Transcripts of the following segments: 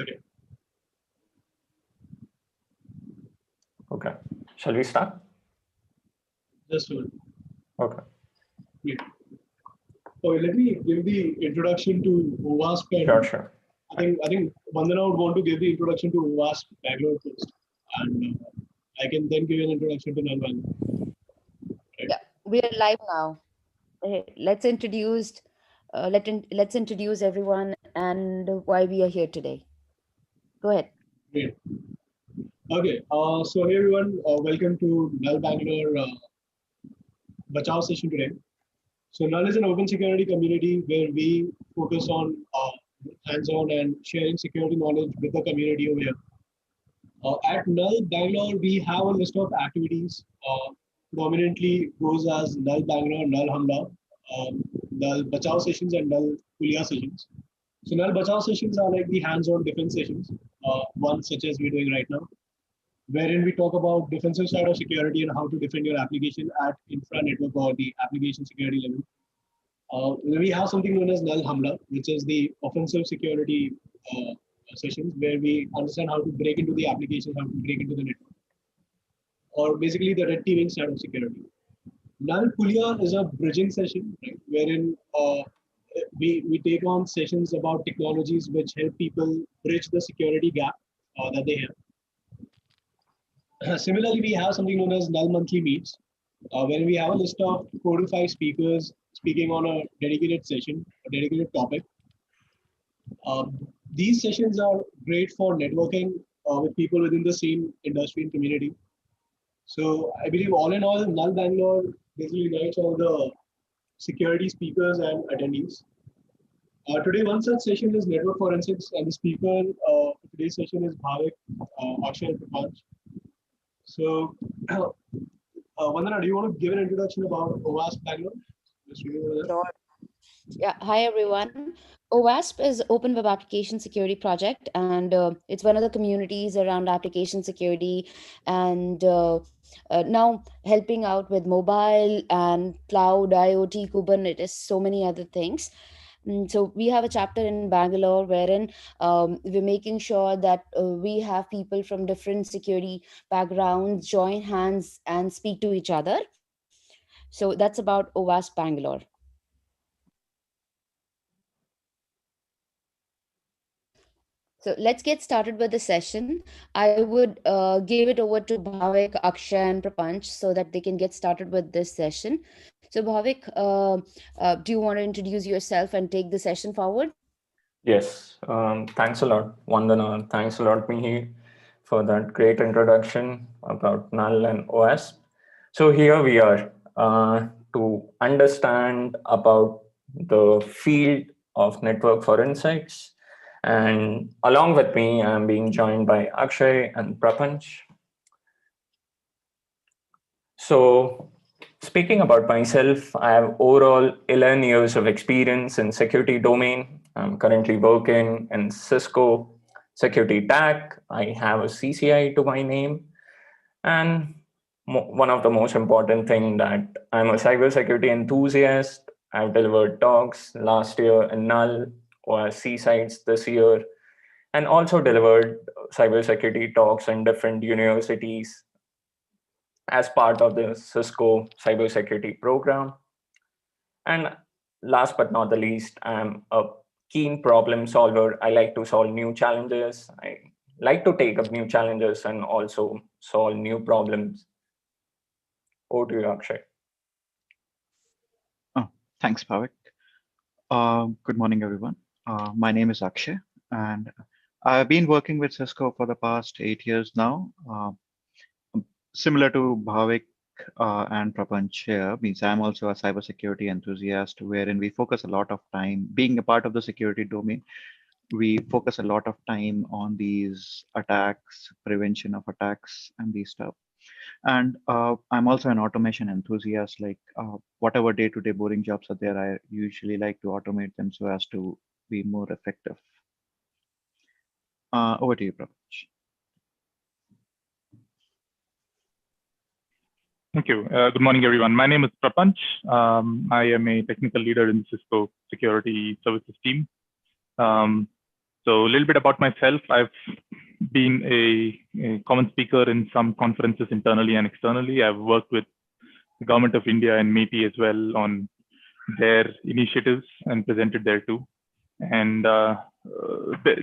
Okay. Okay. Shall we start? Just one. Okay. Wait. Okay, let me give the introduction to OWASP. Sure. I think Vandana would want to give the introduction to OWASP Bangalore first, and I can then give an introduction to Null Humla. Yeah, we are live now. Let's introduce everyone and why we are here today. Go ahead. Great. Okay. So hey everyone, welcome to Null Bangalore Bachao session today. So Null is an open security community where we focus on hands-on and sharing security knowledge with the community over here. At Null Bangalore, we have a list of activities. Predominantly goes as Null Bangalore, Null Humla, Null Bachao sessions, and Null Hulia sessions. So Null Bachao sessions are like the hands-on defense sessions, one such as we're doing right now, wherein we talk about defensive side of security and how to defend your application at infra network or the application security level. We have something known as Null Humla, which is the offensive security sessions where we understand how to break into the application, how to break into the network, or basically the red teaming side of security. Null Pulia is a bridging session, right, wherein we take on sessions about technologies which help people bridge the security gap that they have. Similarly, we have something known as Null Monthly Meets, where we have a list of 4 to 5 speakers speaking on a dedicated session, a dedicated topic. These sessions are great for networking with people within the same industry and community. So I believe all in all, Null Bangalore basically unites all the security speakers and attendees. Today, one such session is network forensics, and the speaker for today's session is Bhavik, Akshay, and Prapanch. So, Vandana, do you want to give an introduction about OWASP Bangalore? Sure. Yeah. Hi, everyone. OWASP is Open Web Application Security Project, and it's one of the communities around application security, and now helping out with mobile and cloud, IoT, Kubernetes, so many other things. So we have a chapter in Bangalore wherein we're making sure that we have people from different security backgrounds join hands and speak to each other. So that's about OWASP Bangalore. So let's get started with the session. I would give it over to Bhavik, Akshay, and Prapanch so that they can get started with this session. So Bhavik, do you want to introduce yourself and take the session forward? Yes. Thanks a lot, Vandana. Thanks a lot, Mihi, for that great introduction about Null and OWASP. So here we are to understand about the field of network forensics. And along with me, I'm being joined by Akshay and Prapanch. So speaking about myself, I have overall 11 years of experience in security domain. I'm currently working in Cisco Security TAC. I have a CCI to my name. And one of the most important thing that I'm a cybersecurity enthusiast. I've delivered talks last year in Null or C-Sites this year, and also delivered cybersecurity talks in different universities as part of the Cisco cybersecurity program. And last but not the least, I'm a keen problem solver. I like to solve new challenges. I like to take up new challenges and also solve new problems. Over to you, Akshay. Oh, thanks, Bhavik. Good morning, everyone. My name is Akshay, and I've been working with Cisco for the past 8 years now. Similar to Bhavik and Prapanch here, means I'm also a cybersecurity enthusiast, wherein we focus a lot of time, being a part of the security domain, we focus a lot of time on these attacks, prevention of attacks, and these stuff. And I'm also an automation enthusiast, like whatever day-to-day boring jobs are there, I usually like to automate them so as to be more effective. Over to you, Prapanch. Thank you. Good morning, everyone. My name is Prapanch. I am a technical leader in Cisco Security Services team. So So a little bit about myself. I've been a common speaker in some conferences internally and externally. I've worked with the government of India and METI as well on their initiatives and presented there too. And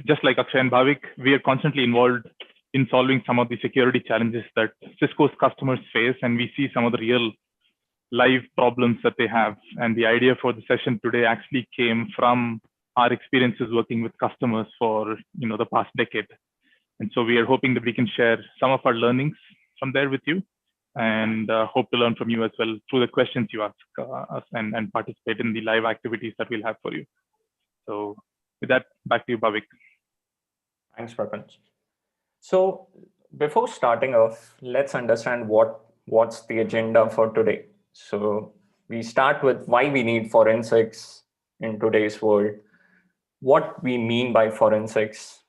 just like Akshay and Bhavik, we are constantly involved in solving some of the security challenges that Cisco's customers face, and we see some of the real live problems that they have. And the idea for the session today actually came from our experiences working with customers for the past decade. And so we are hoping that we can share some of our learnings from there with you, and hope to learn from you as well through the questions you ask us, and participate in the live activities that we'll have for you. So with that, back to you, Bhavik. Thanks, Prapanch. So before starting off, let's understand what's the agenda for today. So we start with why we need forensics in today's world, what we mean by forensics,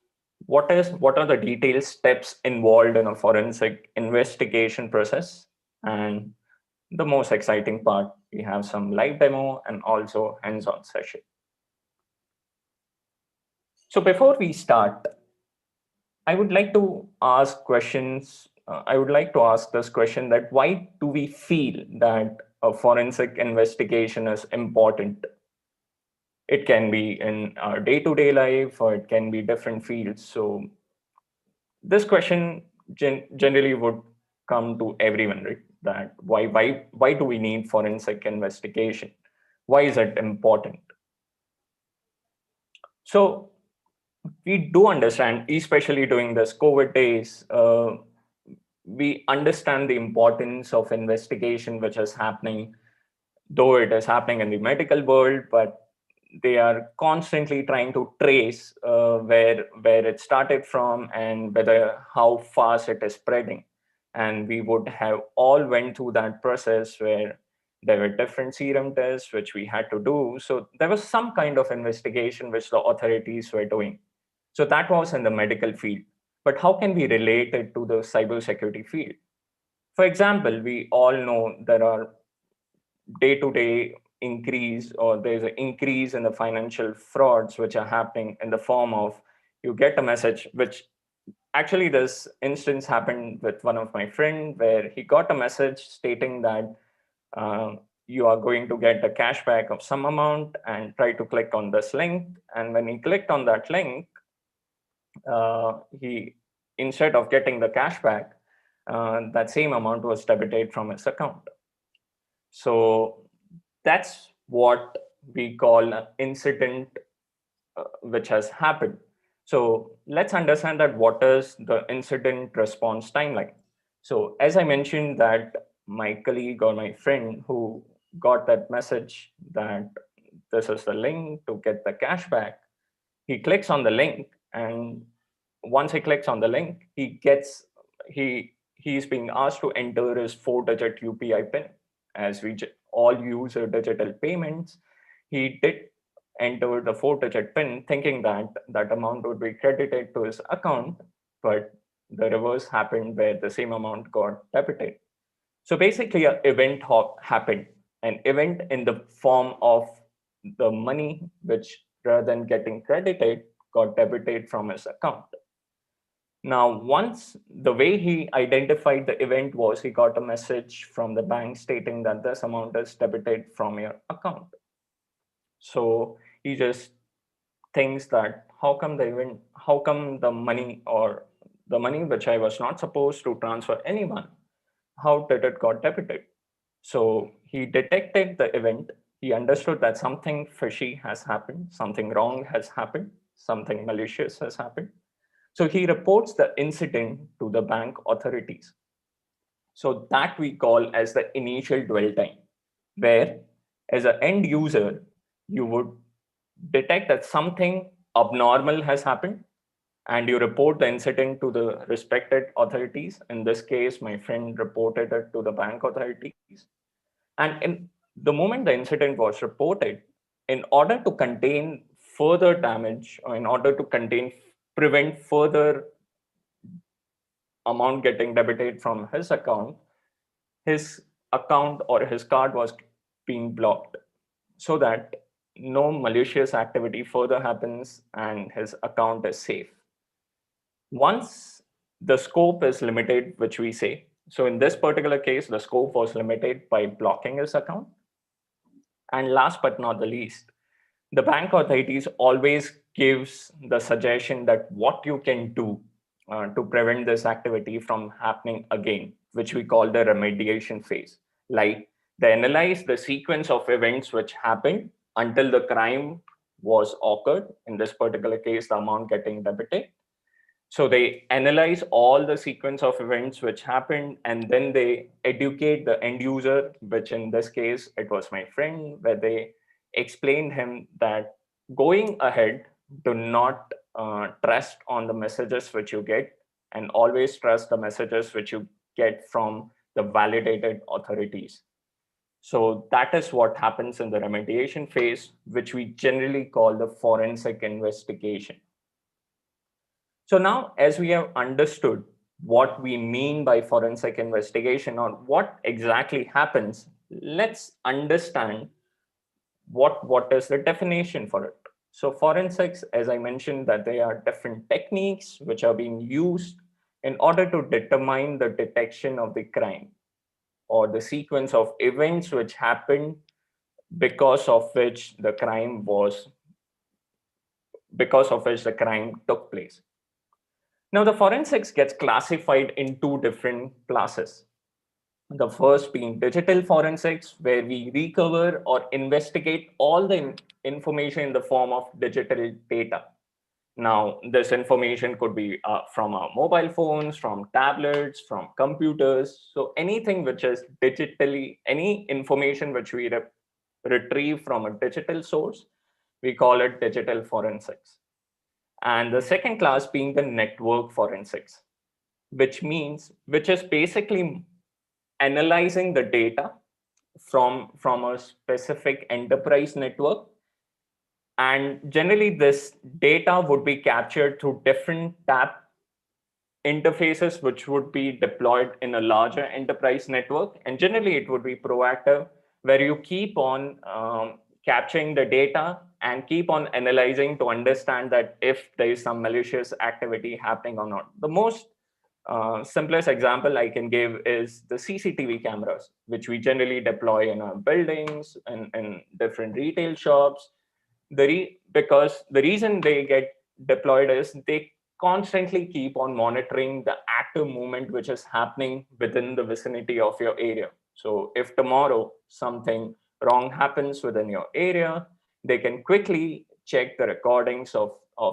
what are the detailed steps involved in a forensic investigation process, and the most exciting part, we have some live demo and also hands-on session. So before we start, I would like to ask questions. I would like to ask this question, that why do we feel that a forensic investigation is important? It can be in our day-to-day life, or it can be different fields. So this question generally would come to everyone, right? That why do we need forensic investigation? Why is it important? So we do understand, especially during this COVID days, we understand the importance of investigation, which is happening, though it is happening in the medical world, but they are constantly trying to trace where it started from and how fast it is spreading. And we would have all went through that process where there were different serum tests which we had to do. So there was some kind of investigation which the authorities were doing. So that was in the medical field. But how can we relate it to the cybersecurity field? For example, we all know there are day-to-day increase, or there's an increase in the financial frauds which are happening in the form of, you get a message, which actually this instance happened with one of my friend, where he got a message stating that you are going to get a cashback of some amount, and try to click on this link. And when he clicked on that link, he, instead of getting the cashback, that same amount was debited from his account. So that's what we call an incident which has happened. So let's understand that what is the incident response timeline. So as I mentioned, that my colleague or my friend who got that message that this is the link to get the cashback, he clicks on the link, and once he clicks on the link, he's being asked to enter his 4-digit UPI PIN. As we all use digital payments, he did enter the 4-digit PIN, thinking that that amount would be credited to his account, but the reverse happened, where the same amount got debited. So basically, an event happened, an event in the form of the money, which rather than getting credited, got debited from his account. Now, once the way he identified the event was, he got a message from the bank stating that this amount is debited from your account. So he just thinks that how come the money, or the money which I was not supposed to transfer anyone, how did it got debited? So he detected the event. He understood that something fishy has happened, something wrong has happened, something malicious has happened. So he reports the incident to the bank authorities. So that we call as the initial dwell time, where as an end user, you would detect that something abnormal has happened, and you report the incident to the respected authorities. In this case, my friend reported it to the bank authorities. And in the moment the incident was reported, in order to contain further damage, or in order to prevent further amount getting debited from his account or his card was being blocked, so that no malicious activity further happens and his account is safe. Once the scope is limited, which we say, so in this particular case, the scope was limited by blocking his account. And last but not the least, the bank authorities always gives the suggestion that what you can do to prevent this activity from happening again, which we call the remediation phase. Like they analyze the sequence of events which happened until the crime was occurred. In this particular case, the amount getting debited. So they analyze all the sequence of events which happened, and then they educate the end user, which in this case, it was my friend, where they explained him that going ahead, do not trust on the messages which you get, and always trust the messages which you get from the validated authorities. So that is what happens in the remediation phase, which we generally call the forensic investigation. So now, as we have understood what we mean by forensic investigation or what exactly happens, let's understand what is the definition for it. So forensics, as I mentioned, that they are different techniques which are being used in order to determine the detection of the crime or the sequence of events which happened because of which the crime took place. Now, the forensics gets classified in two different classes. The first being digital forensics, where we recover or investigate all the information in the form of digital data. Now, this information could be from our mobile phones, from tablets, from computers. So anything which is digitally, any information which we retrieve from a digital source, we call it digital forensics. And the second class being the network forensics, which is basically analyzing the data from a specific enterprise network. And generally this data would be captured through different tap interfaces, which would be deployed in a larger enterprise network. And generally it would be proactive, where you keep on capturing the data and keep on analyzing to understand that if there is some malicious activity happening or not. The most simplest example I can give is the CCTV cameras, which we generally deploy in our buildings and in different retail shops. Because the reason they get deployed is they constantly keep on monitoring the active movement which is happening within the vicinity of your area. So if tomorrow something wrong happens within your area, they can quickly check the recordings of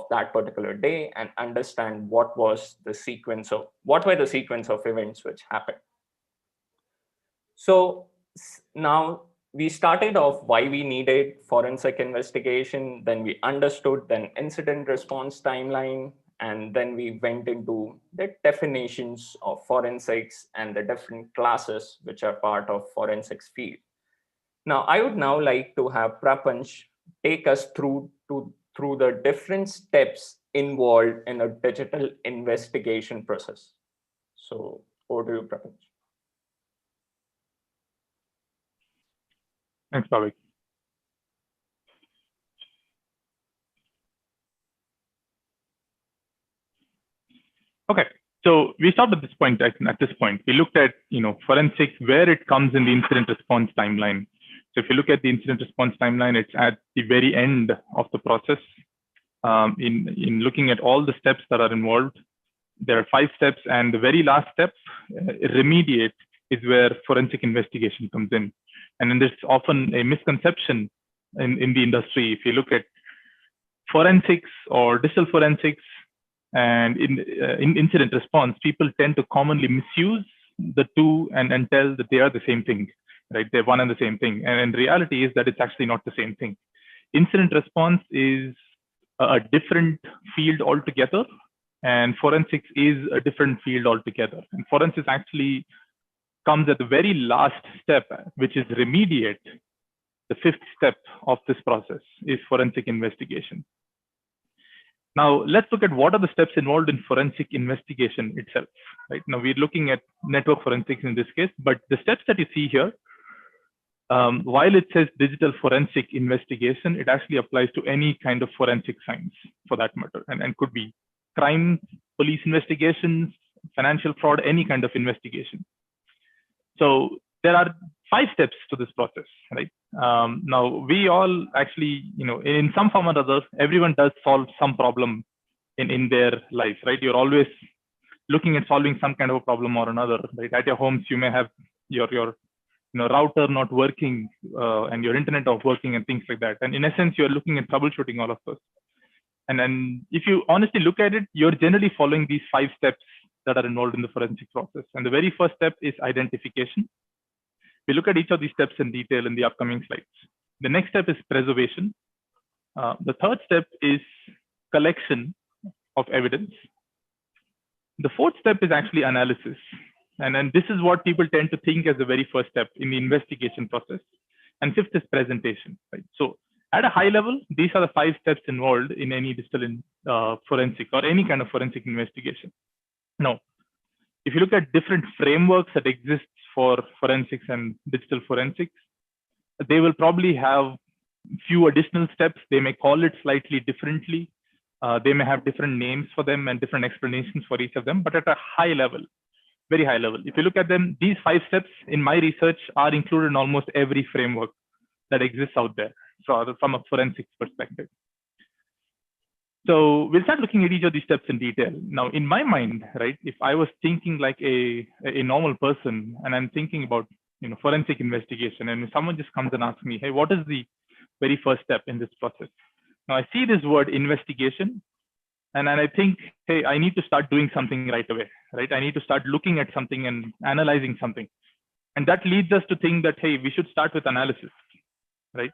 that particular day and understand what were the sequence of events which happened. So now we started off why we needed forensic investigation, then we understood then incident response timeline, and then we went into the definitions of forensics and the different classes which are part of forensics field. Now, I would now like to have Prapanch take us through the different steps involved in a digital investigation process. So over to you, Prapanch. Thanks, Bhavik. Okay, so we stopped at this point. At this point, we looked at forensics, where it comes in the incident response timeline. So if you look at the incident response timeline, it's at the very end of the process. In looking at all the steps that are involved, there are 5 steps, and the very last step, remediate, is where forensic investigation comes in. And then there's often a misconception in the industry. If you look at forensics or digital forensics and in incident response, people tend to commonly misuse the two and tell that they are the same thing, right? They're one and the same thing. And reality is that it's actually not the same thing. Incident response is a different field altogether, and forensics is a different field altogether. And forensics actually comes at the very last step, which is remediate. The 5th step of this process is forensic investigation. Now, let's look at what are the steps involved in forensic investigation itself. Right now, we're looking at network forensics in this case, but the steps that you see here, While it says digital forensic investigation, it actually applies to any kind of forensic science for that matter, and could be crime, police investigations, financial fraud, any kind of investigation. So there are 5 steps to this process, right? Now we all actually, in some form or other, everyone does solve some problem in their life, right? You're always looking at solving some kind of a problem or another, right? At your homes, you may have your router not working and your internet not working and things like that. And in essence, you're looking at troubleshooting all of those. And then if you honestly look at it, you're generally following these 5 steps that are involved in the forensic process. And the very first step is identification. We look at each of these steps in detail in the upcoming slides. The next step is preservation. The third step is collection of evidence. The fourth step is actually analysis. And then this is what people tend to think as the very first step in the investigation process. And fifth is presentation, right? So at a high level, these are the 5 steps involved in any digital forensic or any kind of forensic investigation. Now, if you look at different frameworks that exist for forensics and digital forensics, they will probably have few additional steps. They may call it slightly differently. They may have different names for them and different explanations for each of them, but at a high level, very high level, if you look at them, these 5 steps in my research are included in almost every framework that exists out there from a forensics perspective. So we'll start looking at each of these steps in detail. Now, in my mind, right, if I was thinking like a normal person and I'm thinking about forensic investigation, and if someone just comes and asks me, hey, what is the very first step in this process? Now I see this word investigation, and I think, hey, I need to start doing something right away, right? I need to start looking at something and analyzing something. And that leads us to think that, hey, we should start with analysis, right?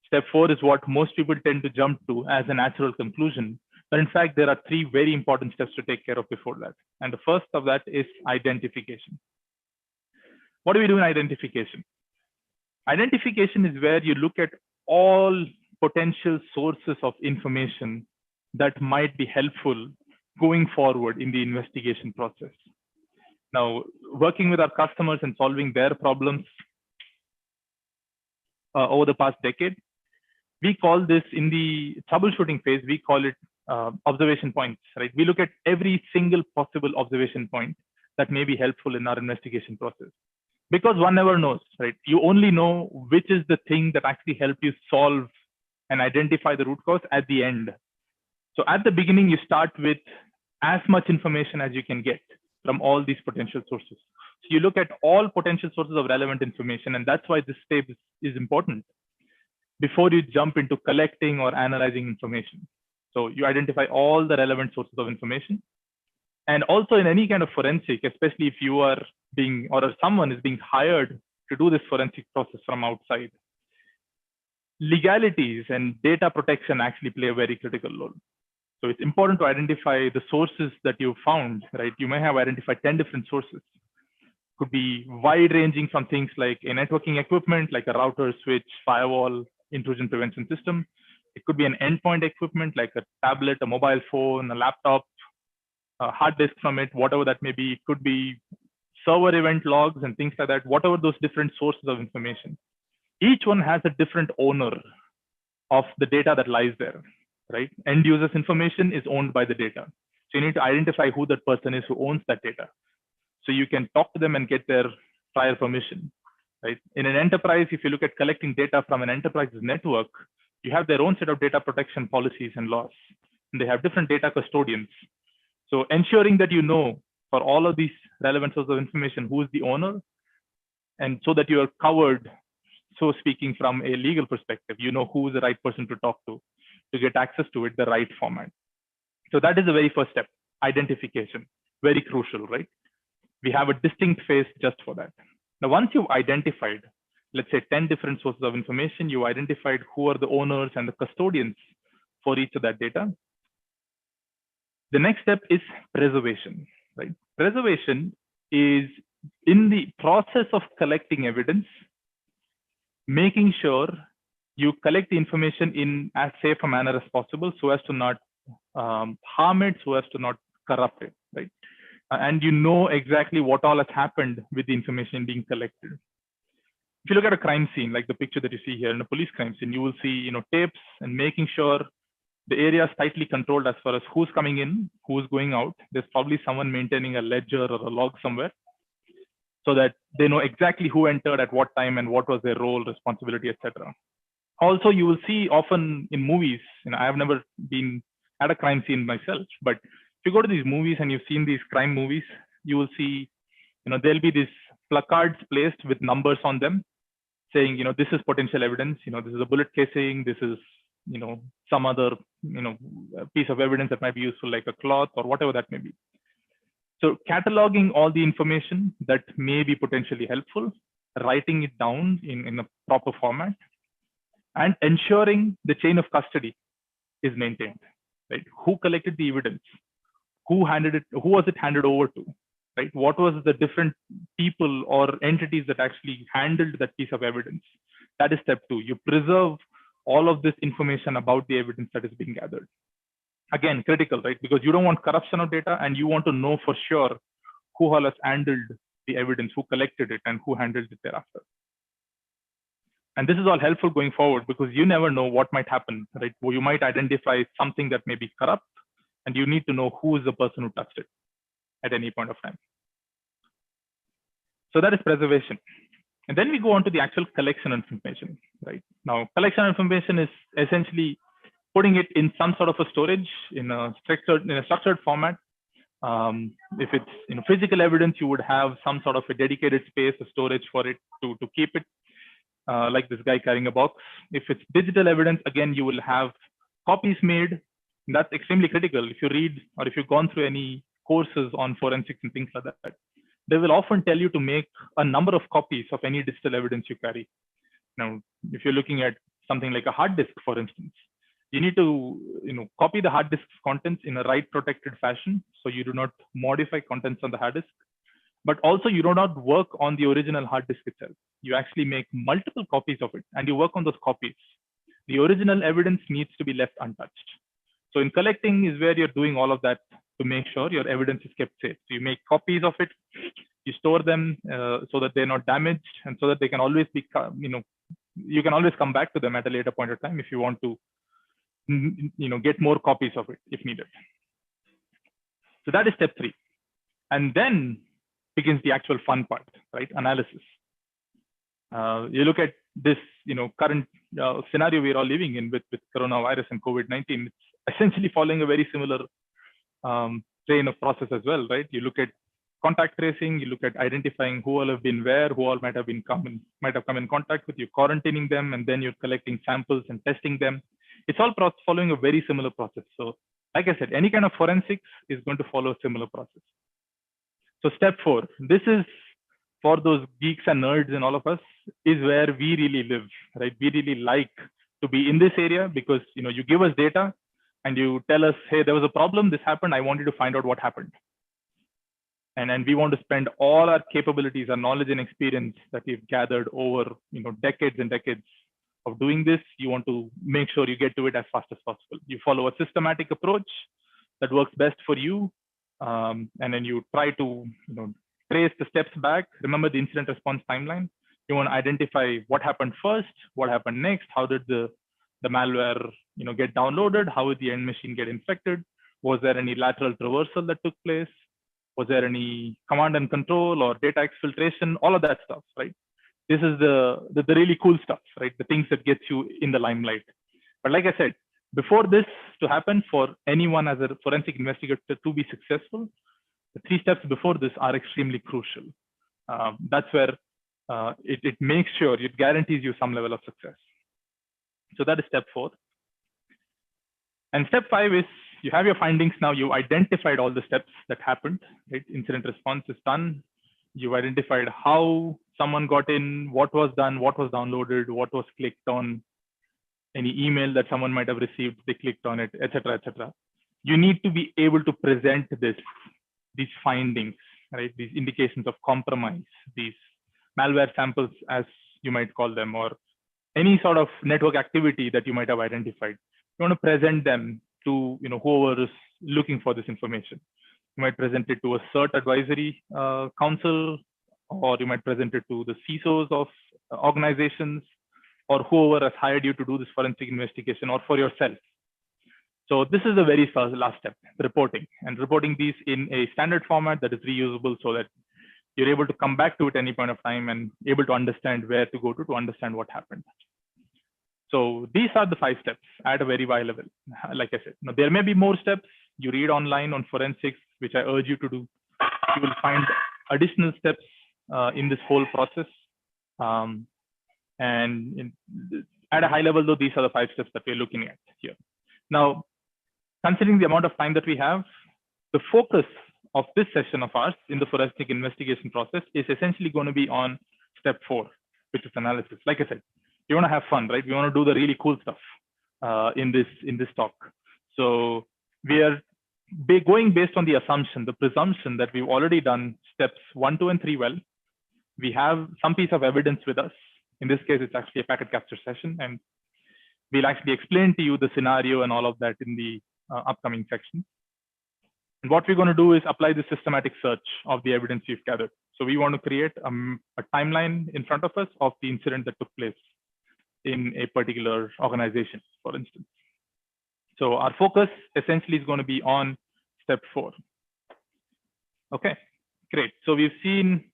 Step 4 is what most people tend to jump to as a natural conclusion. But in fact, there are 3 very important steps to take care of before that. And the first of that is identification. What do we do in identification? Identification is where you look at all potential sources of information that might be helpful going forward in the investigation process. Now, working with our customers and solving their problems over the past decade, we call this, in the troubleshooting phase, we call it observation points, right? We look at every single possible observation point that may be helpful in our investigation process. Because one never knows, right? You only know which is the thing that actually helped you solve and identify the root cause at the end. So at the beginning, you start with as much information as you can get from all these potential sources. So you look at all potential sources of relevant information, and that's why this step is important before you jump into collecting or analyzing information. So you identify all the relevant sources of information. And also in any kind of forensic, especially if you are being, or someone is being hired to do this forensic process from outside, legalities and data protection actually play a very critical role. So it's important to identify the sources that you found, right? You may have identified 10 different sources. Could be wide ranging from things like a networking equipment, like a router, switch, firewall, intrusion prevention system. It could be an endpoint equipment, like a tablet, a mobile phone, a laptop, a hard disk from it, whatever that may be. It could be server event logs and things like that, whatever those different sources of information. Each one has a different owner of the data that lies there, right? End user's information is owned by the data. So you need to identify who that person is who owns that data. So you can talk to them and get their prior permission, right? In an enterprise, if you look at collecting data from an enterprise's network, you have their own set of data protection policies and laws, and they have different data custodians. So ensuring that you know for all of these relevant sources of information, who is the owner, and so that you are covered, so speaking from a legal perspective, you know who is the right person to talk to get access to it, the right format. So that is the very first step, identification, very crucial, right? We have a distinct phase just for that. Now, once you've identified, let's say 10 different sources of information, you identified who are the owners and the custodians for each of that data. The next step is preservation, right? Preservation is in the process of collecting evidence, making sure you collect the information in as safe a manner as possible so as to not harm it, so as to not corrupt it, right? And you know exactly what all has happened with the information being collected. if you look at a crime scene, like the picture that you see here in a police crime scene, you will see, tapes and making sure the area is tightly controlled as far as who's coming in, who's going out. There's probably someone maintaining a ledger or a log somewhere so that they know exactly who entered at what time and what was their role, responsibility, etc. Also, you will see often in movies, I have never been at a crime scene myself, but if you go to these movies and you've seen these crime movies, you will see, there'll be these placards placed with numbers on them saying, this is potential evidence, this is a bullet casing, this is, some other, piece of evidence that might be useful, like a cloth or whatever that may be. So cataloging all the information that may be potentially helpful, writing it down in a proper format, and ensuring the chain of custody is maintained, right? Who collected the evidence? Who handed it? Who was it handed over to? Right? What was the different people or entities that actually handled that piece of evidence? That is step 2. You preserve all of this information about the evidence that is being gathered. Again, critical, right? Because you don't want corruption of data, and you want to know for sure who all has handled the evidence, who collected it, and who handled it thereafter. And this is all helpful going forward because you never know what might happen, right? Well, you might identify something that may be corrupt, and you need to know who is the person who touched it at any point of time. So that is preservation. And then we go on to the actual collection of information, right? Now, collection of information is essentially putting it in some sort of a storage in a structured format. If it's physical evidence, you would have some sort of a dedicated space, a storage for it to keep it, like this guy carrying a box. If it's digital evidence, again, you will have copies made. That's extremely critical. If you read or if you've gone through any courses on forensics and things like that, they will often tell you to make a number of copies of any digital evidence you carry. Now, if you're looking at something like a hard disk, for instance, you need to copy the hard disk's contents in a write protected fashion, so you do not modify contents on the hard disk. But also you do not work on the original hard disk itself. You actually make multiple copies of it and you work on those copies. The original evidence needs to be left untouched. So in collecting is where you're doing all of that to make sure your evidence is kept safe. So you make copies of it, you store them so that they're not damaged, and so that they can always be, you can always come back to them at a later point of time if you want to, get more copies of it if needed. So that is step 3. And then begins the actual fun part, right? Analysis. You look at this, current scenario we're all living in with coronavirus and COVID-19. It's essentially following a very similar train of process as well, right? You look at contact tracing, you look at identifying who all have been where, who all might have come in contact with you, quarantining them, and then you're collecting samples and testing them. It's all following a very similar process. So like I said, any kind of forensics is going to follow a similar process. So step 4, this is for those geeks and nerds and all of us, is where we really live, right? We really like to be in this area because, you give us data and you tell us, hey, there was a problem, this happened, I wanted to find out what happened. And we want to spend all our capabilities, our knowledge and experience that we've gathered over, decades and decades of doing this. You want to make sure you get to it as fast as possible. You follow a systematic approach that works best for you. And then you try to trace the steps back. Remember the incident response timeline. You want to identify what happened first, what happened next, how did the malware get downloaded, how did the end machine get infected, was there any lateral traversal that took place, was there any command and control or data exfiltration, all of that stuff, right? This is the really cool stuff, right? The things that gets you in the limelight. But like I said, before this to happen, for anyone as a forensic investigator to be successful, the 3 steps before this are extremely crucial. That's where it makes sure, it guarantees you some level of success. So that is step 4. And step 5 is you have your findings now. You identified all the steps that happened, right? Incident response is done. You've identified how someone got in, what was done, what was downloaded, what was clicked on, any email that someone might have received, they clicked on it, etc., etc. You need to be able to present these findings, right? These indications of compromise, these malware samples, as you might call them, or any sort of network activity that you might have identified. You want to present them to whoever is looking for this information. You might present it to a CERT advisory council, or you might present it to the CISOs of organizations, or whoever has hired you to do this forensic investigation, or for yourself. So this is the very first last step, reporting, and reporting these in a standard format that is reusable so that you're able to come back to it any point of time and able to understand where to go to understand what happened. So these are the 5 steps at a very high level. Like I said, now there may be more steps you read online on forensics, which I urge you to do. You will find additional steps in this whole process. At a high level, though, these are the 5 steps that we're looking at here. Now, considering the amount of time that we have, the focus of this session of ours in the forensic investigation process is essentially going to be on step 4, which is analysis. Like I said, you want to have fun, right? We want to do the really cool stuff in this talk. So we are going based on the assumption, the presumption that we've already done steps 1, 2, and 3 well. We have some piece of evidence with us. In this case, it's actually a packet capture session, and we'll actually explain to you the scenario and all of that in the upcoming section. And what we're going to do is apply the systematic search of the evidence we've gathered. So we want to create a timeline in front of us of the incident that took place in a particular organization, for instance. So our focus essentially is going to be on step 4. Okay, great. So we've seen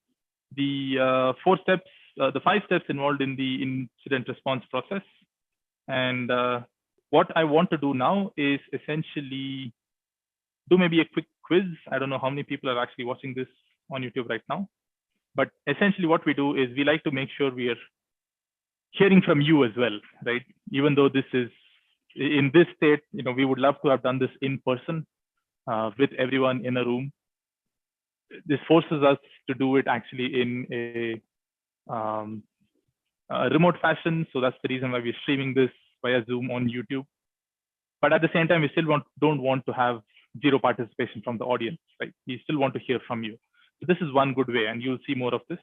the 4 steps, the 5 steps involved in the incident response process. And what I want to do now is essentially do maybe a quick quiz. I don't know how many people are actually watching this on YouTube right now, but essentially what we do is we like to make sure we are hearing from you as well, right? Even though this is in this state, we would love to have done this in person with everyone in a room. This forces us to do it actually in a remote fashion. So that's the reason why we're streaming this via Zoom on YouTube. But at the same time, we still don't want to have zero participation from the audience, right? We still want to hear from you. So this is one good way, and you'll see more of this.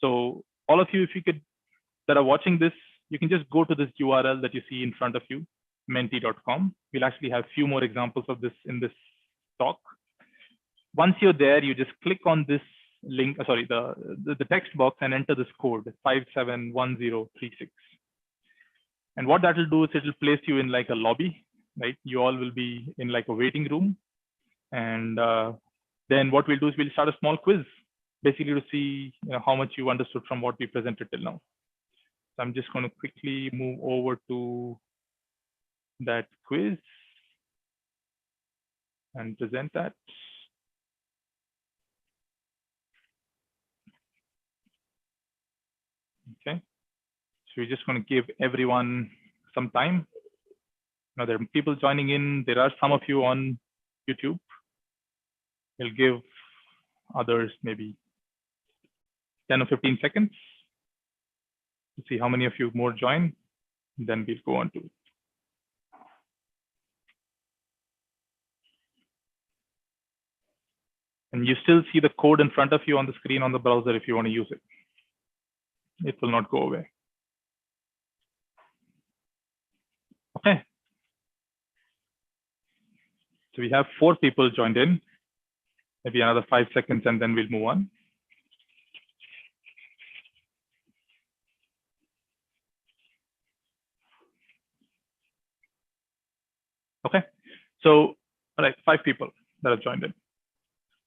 So all of you, if you could, that are watching this, you can just go to this URL that you see in front of you, menti.com. We'll actually have a few more examples of this in this talk. Once you're there, you just click on this link, the text box, and enter this code 571036. And what that will do is it will place you in like a lobby, right? You all will be in like a waiting room. And then what we'll do is we'll start a small quiz, basically to see how much you understood from what we presented till now. So I'm just going to quickly move over to that quiz and present that. Okay. So we're just going to give everyone some time. Now there are people joining in. There are some of you on YouTube. We'll give others maybe 10 or 15 seconds to see how many of you more join. Then we'll go on to it. And you still see the code in front of you on the screen on the browser if you want to use it. It will not go away. Okay. So we have 4 people joined in. Maybe another 5 seconds and then we'll move on. Okay. So, all right, 5 people that have joined in.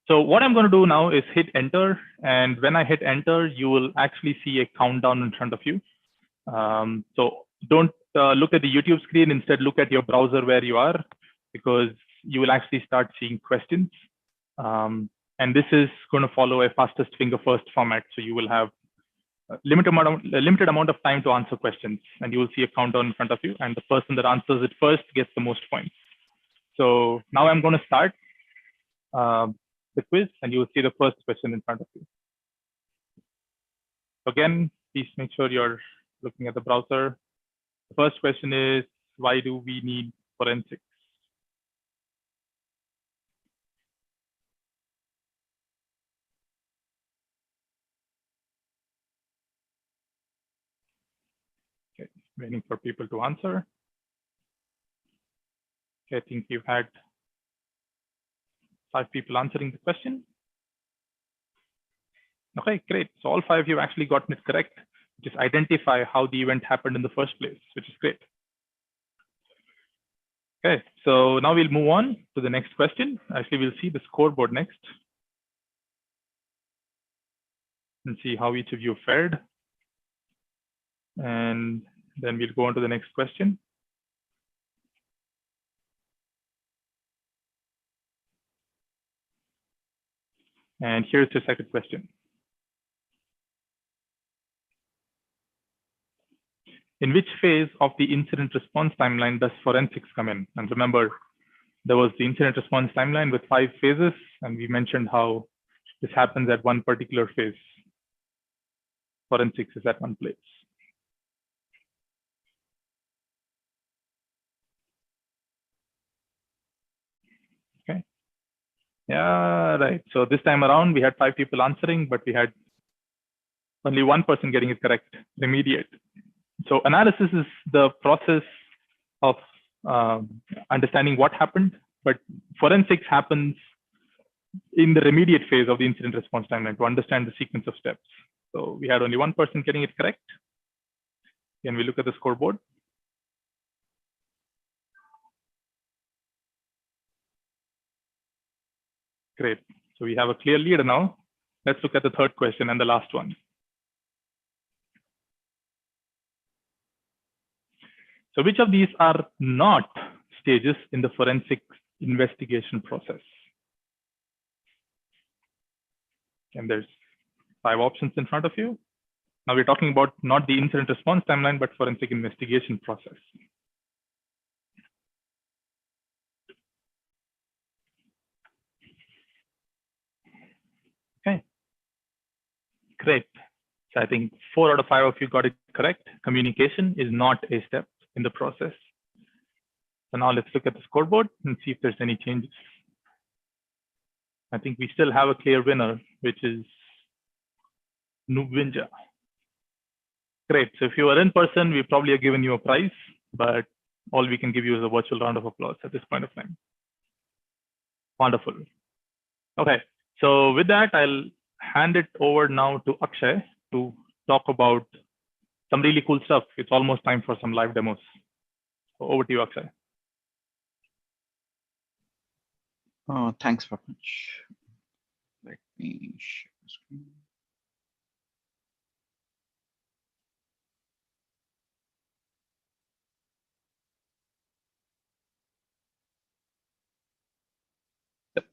So what I'm going to do now is hit enter. And when I hit enter, you will actually see a countdown in front of you. So don't look at the YouTube screen. Instead, look at your browser where you are, because you will actually start seeing questions. And this is going to follow a fastest finger first format. So you will have a limited amount of time to answer questions, and you will see a countdown in front of you. And the person that answers it first gets the most points. So now I'm going to start the quiz, and you will see the first question in front of you. Again, please make sure you're looking at the browser. The first question is, why do we need forensics? Okay, waiting for people to answer. Okay, I think you've had 5 people answering the question. Okay, great. So all 5 of you have actually gotten it correct. Just identify how the event happened in the first place, which is great. Okay, so now we'll move on to the next question. Actually, we'll see the scoreboard next and see how each of you fared. And then we'll go on to the next question. And here's the second question. In which phase of the incident response timeline does forensics come in? And remember, there was the incident response timeline with 5 phases, and we mentioned how this happens at one particular phase. Forensics is at one place. Okay. Yeah, right. So this time around, we had 5 people answering, but we had only one person getting it correct, remediate. So analysis is the process of understanding what happened, but forensics happens in the remediate phase of the incident response timeline to understand the sequence of steps. So we had only one person getting it correct. Can we look at the scoreboard? Great. So we have a clear leader now. Let's look at the third question and the last one. So which of these are not stages in the forensic investigation process? And there's 5 options in front of you. Now we're talking about not the incident response timeline, but forensic investigation process. Okay, great. So I think 4 out of 5 of you got it correct. Communication is not a step in the process. So now let's look at the scoreboard and see if there's any changes. I think we still have a clear winner, which is Nubinja. Great. So if you are in person, we probably have given you a prize, but all we can give you is a virtual round of applause at this point of time. Wonderful. Okay. So with that, I'll hand it over now to Akshay to talk about some really cool stuff. It's almost time for some live demos. So over to you, Akshay. Thanks very much. Let me share the screen.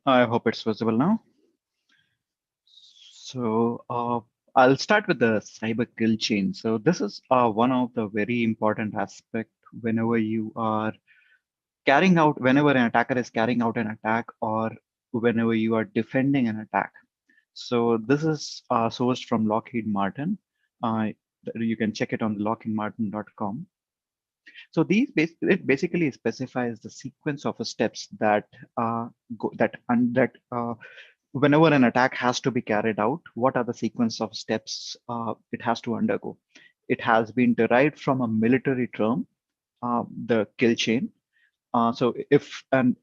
I hope it's visible now. So I'll start with the cyber kill chain. So this is one of the very important aspect whenever you are whenever an attacker is carrying out an attack or whenever you are defending an attack. So this is sourced from Lockheed Martin. You can check it on lockheedmartin.com. So it basically specifies the sequence of steps that whenever an attack has to be carried out, what are the sequence of steps it has to undergo? It has been derived from a military term, the kill chain. So if an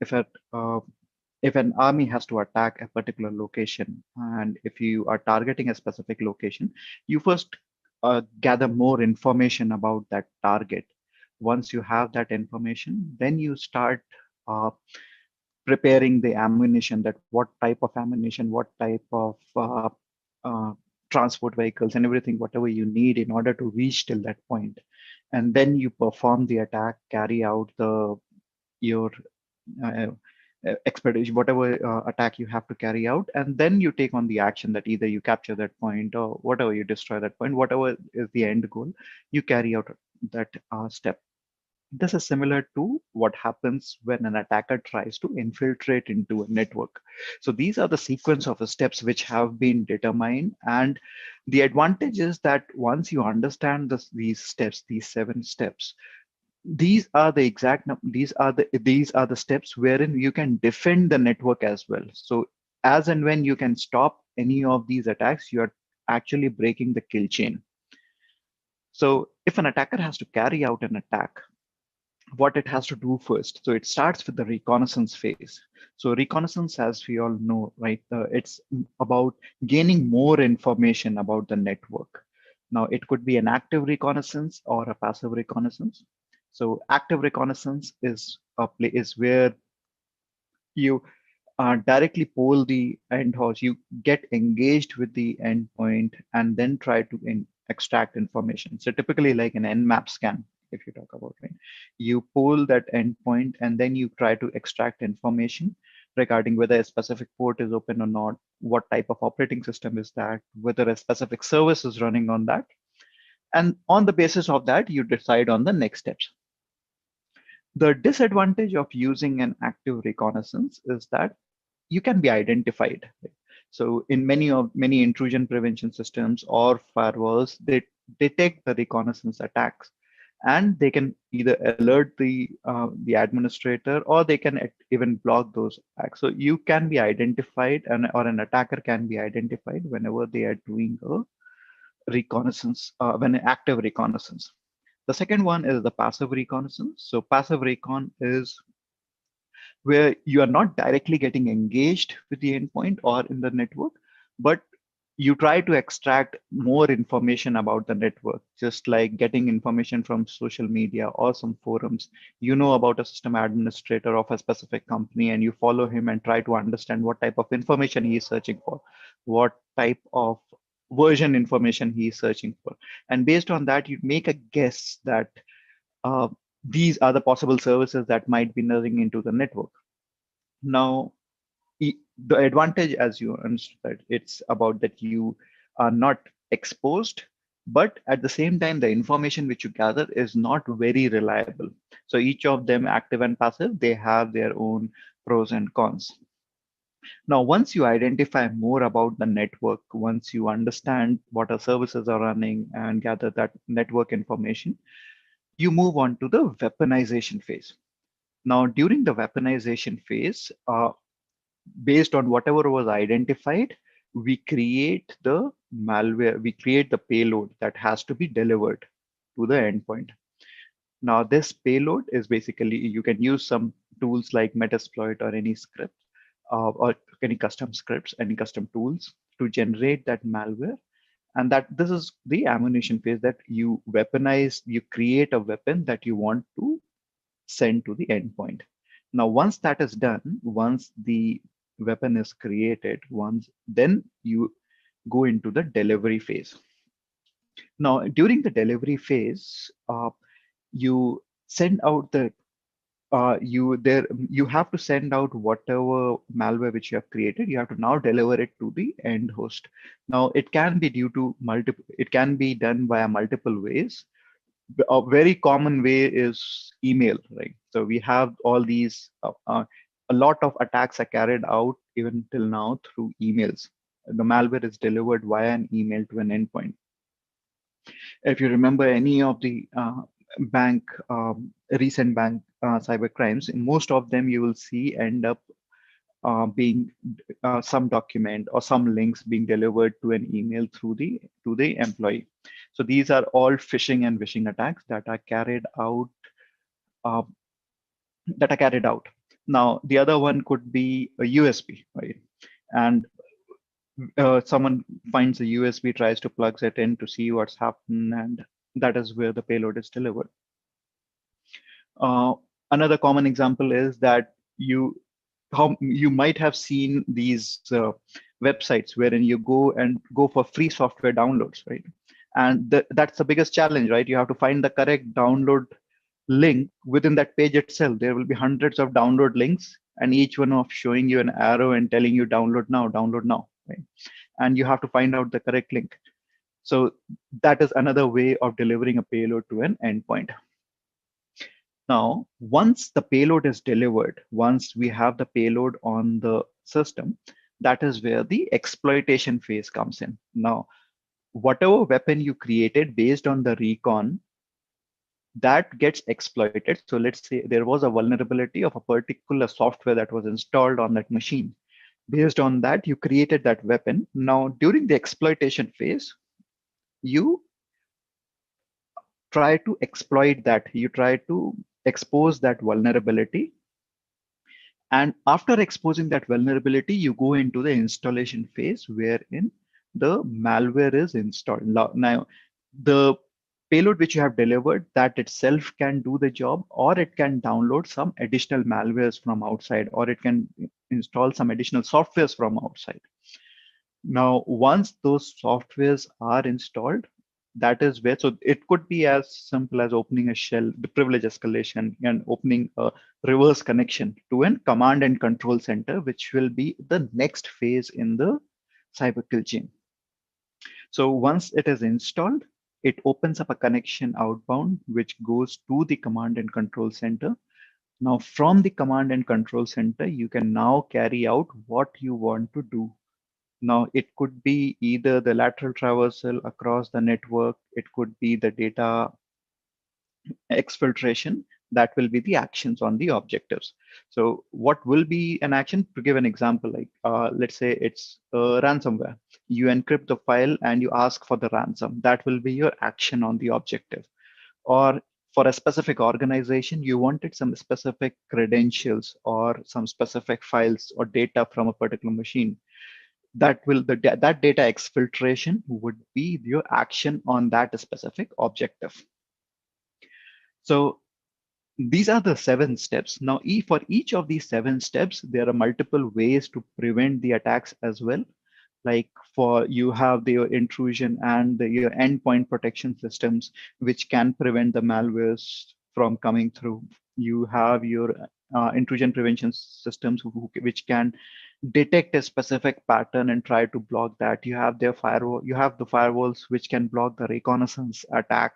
army has to attack a particular location, and if you are targeting a specific location, you first gather more information about that target. Once you have that information, then you start preparing the ammunition, that what type of ammunition, what type of transport vehicles and everything, whatever you need in order to reach till that point. And then you perform the attack, carry out your expedition, whatever attack you have to carry out, and then you take on the action that either you capture that point or whatever, you destroy that point, whatever is the end goal, you carry out that step. This is similar to what happens when an attacker tries to infiltrate into a network. So these are the sequence of steps which have been determined. And the advantage is that once you understand these steps, these 7 steps, these are the steps wherein you can defend the network as well. So as and when you can stop any of these attacks, you are actually breaking the kill chain. So if an attacker has to carry out an attack, what it has to do first. So it starts with the reconnaissance phase. So reconnaissance, as we all know, right, it's about gaining more information about the network. Now, it could be an active reconnaissance or a passive reconnaissance. So active reconnaissance is where you directly poll the end host, you get engaged with the endpoint and then try to extract information. So typically like an nmap scan, if you talk about, right? You poll that endpoint and then you try to extract information regarding whether a specific port is open or not, what type of operating system is that, whether a specific service is running on that. And on the basis of that, you decide on the next steps. The disadvantage of using an active reconnaissance is that you can be identified. So in many intrusion prevention systems or firewalls, they detect the reconnaissance attacks, and they can either alert the administrator, or they can even block those attacks. So you can be identified, or an attacker can be identified whenever they are doing a reconnaissance, when an active reconnaissance. The second one is the passive reconnaissance. So passive recon is where you are not directly getting engaged with the endpoint or in the network, but you try to extract more information about the network, just like getting information from social media or some forums. You know about a system administrator of a specific company, and you follow him and try to understand what type of information he is searching for, what type of version information he is searching for. And based on that, you make a guess that uh, these are the possible services that might be running into the network. Now, the advantage, as you understood, it's about that you are not exposed, but at the same time, the information which you gather is not very reliable. So each of them, active and passive, they have their own pros and cons. Now, once you identify more about the network, once you understand what our services are running and gather that network information, you move on to the weaponization phase. Now, during the weaponization phase, based on whatever was identified, we create the malware, we create the payload that has to be delivered to the endpoint. Now, this payload is basically, you can use some tools like Metasploit or any script, or any custom scripts, any custom tools to generate that malware. And that this is the ammunition phase, that you weaponize, you create a weapon that you want to send to the endpoint. Now, once that is done, once the weapon is created, then you go into the delivery phase. Now, during the delivery phase, you send out the you have to send out whatever malware which you have created. You have to now deliver it to the end host. Now, it can be it can be done via multiple ways. A very common way is email, right? So we have all these, a lot of attacks are carried out even till now through emails. The malware is delivered via an email to an endpoint. If you remember any of the recent bank cyber crimes, in most of them you will see end up being some document or some links being delivered to an email to the employee. So these are all phishing and vishing attacks that are carried out. Uh, Now, the other one could be a USB, right? And someone finds a USB, tries to plug it in to see what's happened, and that is where the payload is delivered. Another common example is that you might have seen these websites wherein you go for free software downloads, right? And that's the biggest challenge, right? You have to find the correct download link within that page itself. There will be hundreds of download links, and each one of showing you an arrow and telling you download now, right? And you have to find out the correct link. So that is another way of delivering a payload to an endpoint. Now, once the payload is delivered, once we have the payload on the system, that is where the exploitation phase comes in. Now, whatever weapon you created based on the recon, that gets exploited. So let's say there was a vulnerability of a particular software that was installed on that machine. Based on that, you created that weapon. Now, during the exploitation phase, you try to exploit that. You try to expose that vulnerability. And after exposing that vulnerability, you go into the installation phase wherein the malware is installed. Now, the payload which you have delivered, that itself can do the job, or it can download some additional malwares from outside, or it can install some additional softwares from outside. Now, once those softwares are installed, that is where, so it could be as simple as opening a shell, the privilege escalation, and opening a reverse connection to a command and control center, which will be the next phase in the cyber kill chain. So once it is installed, it opens up a connection outbound, which goes to the command and control center. Now, from the command and control center, you can now carry out what you want to do. Now, it could be either the lateral traversal across the network, it could be the data exfiltration, that will be the actions on the objectives. So what will be an action? To give an example, like let's say it's ransomware. You encrypt the file and you ask for the ransom. That will be your action on the objective. Or for a specific organization, you wanted some specific credentials or some specific files or data from a particular machine. That data exfiltration would be your action on that specific objective. So these are the 7 steps. Now, for each of these 7 steps, there are multiple ways to prevent the attacks as well. Like for you have your intrusion and your endpoint protection systems, which can prevent the malwares from coming through. You have your intrusion prevention systems, which can detect a specific pattern and try to block that. You have their firewall. You have the firewalls which can block the reconnaissance attack.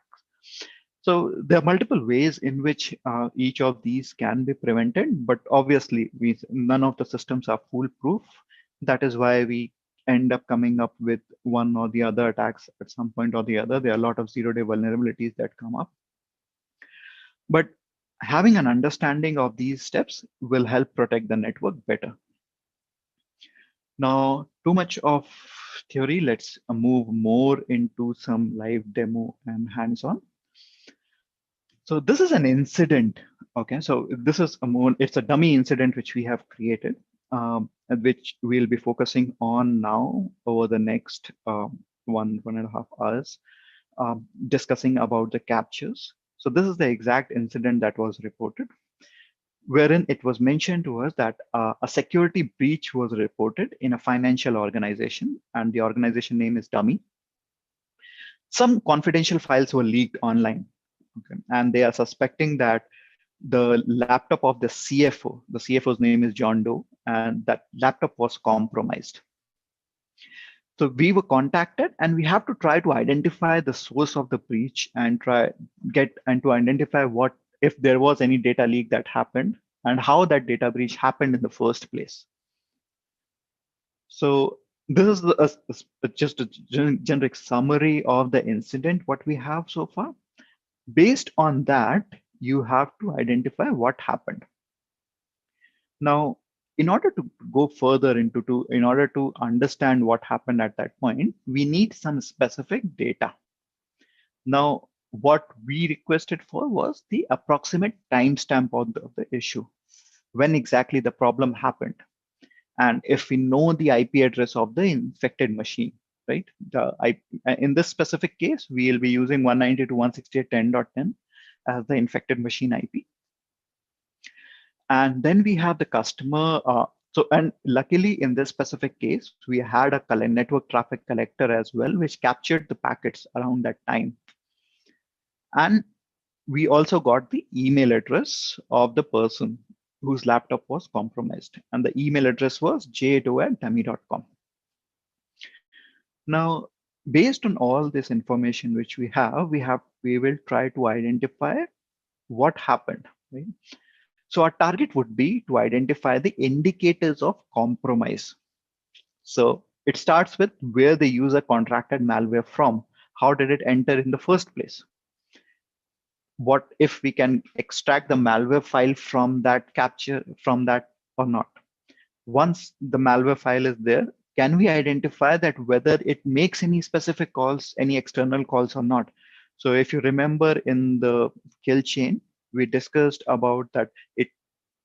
So there are multiple ways in which each of these can be prevented, but obviously none of the systems are foolproof. That is why we end up coming up with one or the other attacks at some point or the other. There are a lot of zero-day vulnerabilities that come up. But having an understanding of these steps will help protect the network better. Now, too much of theory, let's move more into some live demo and hands-on. So this is an incident. Okay, so this is it's a dummy incident which we have created, which we'll be focusing on now over the next 1.5 hours, discussing about the captures. So this is the exact incident that was reported, wherein it was mentioned to us that a security breach was reported in a financial organization, and the organization name is Dummy. Some confidential files were leaked online. Okay. And they are suspecting that the laptop of the CFO's name is John Doe, and that laptop was compromised. So we were contacted, and we have to try to identify the source of the breach and to identify what, if there was any data leak that happened, and how that data breach happened in the first place. So this is just a generic summary of the incident, what we have so far. Based on that, you have to identify what happened. Now, in order to go further in order to understand what happened at that point, we need some specific data. Now, what we requested for was the approximate timestamp of the issue, when exactly the problem happened. And if we know the IP address of the infected machine, right? In this specific case, we will be using 192.168.10.10 as the infected machine IP. And then we have the customer. And luckily in this specific case, we had a network traffic collector as well, which captured the packets around that time. And we also got the email address of the person whose laptop was compromised. And the email address was j@dummy.com. Now, based on all this information which we will try to identify what happened. Right? So our target would be to identify the indicators of compromise. So it starts with where the user contracted malware from. How did it enter in the first place? What if we can extract the malware file from that or not? Once the malware file is there, can we identify that whether it makes any specific calls, any external calls or not? So if you remember in the kill chain, we discussed about that it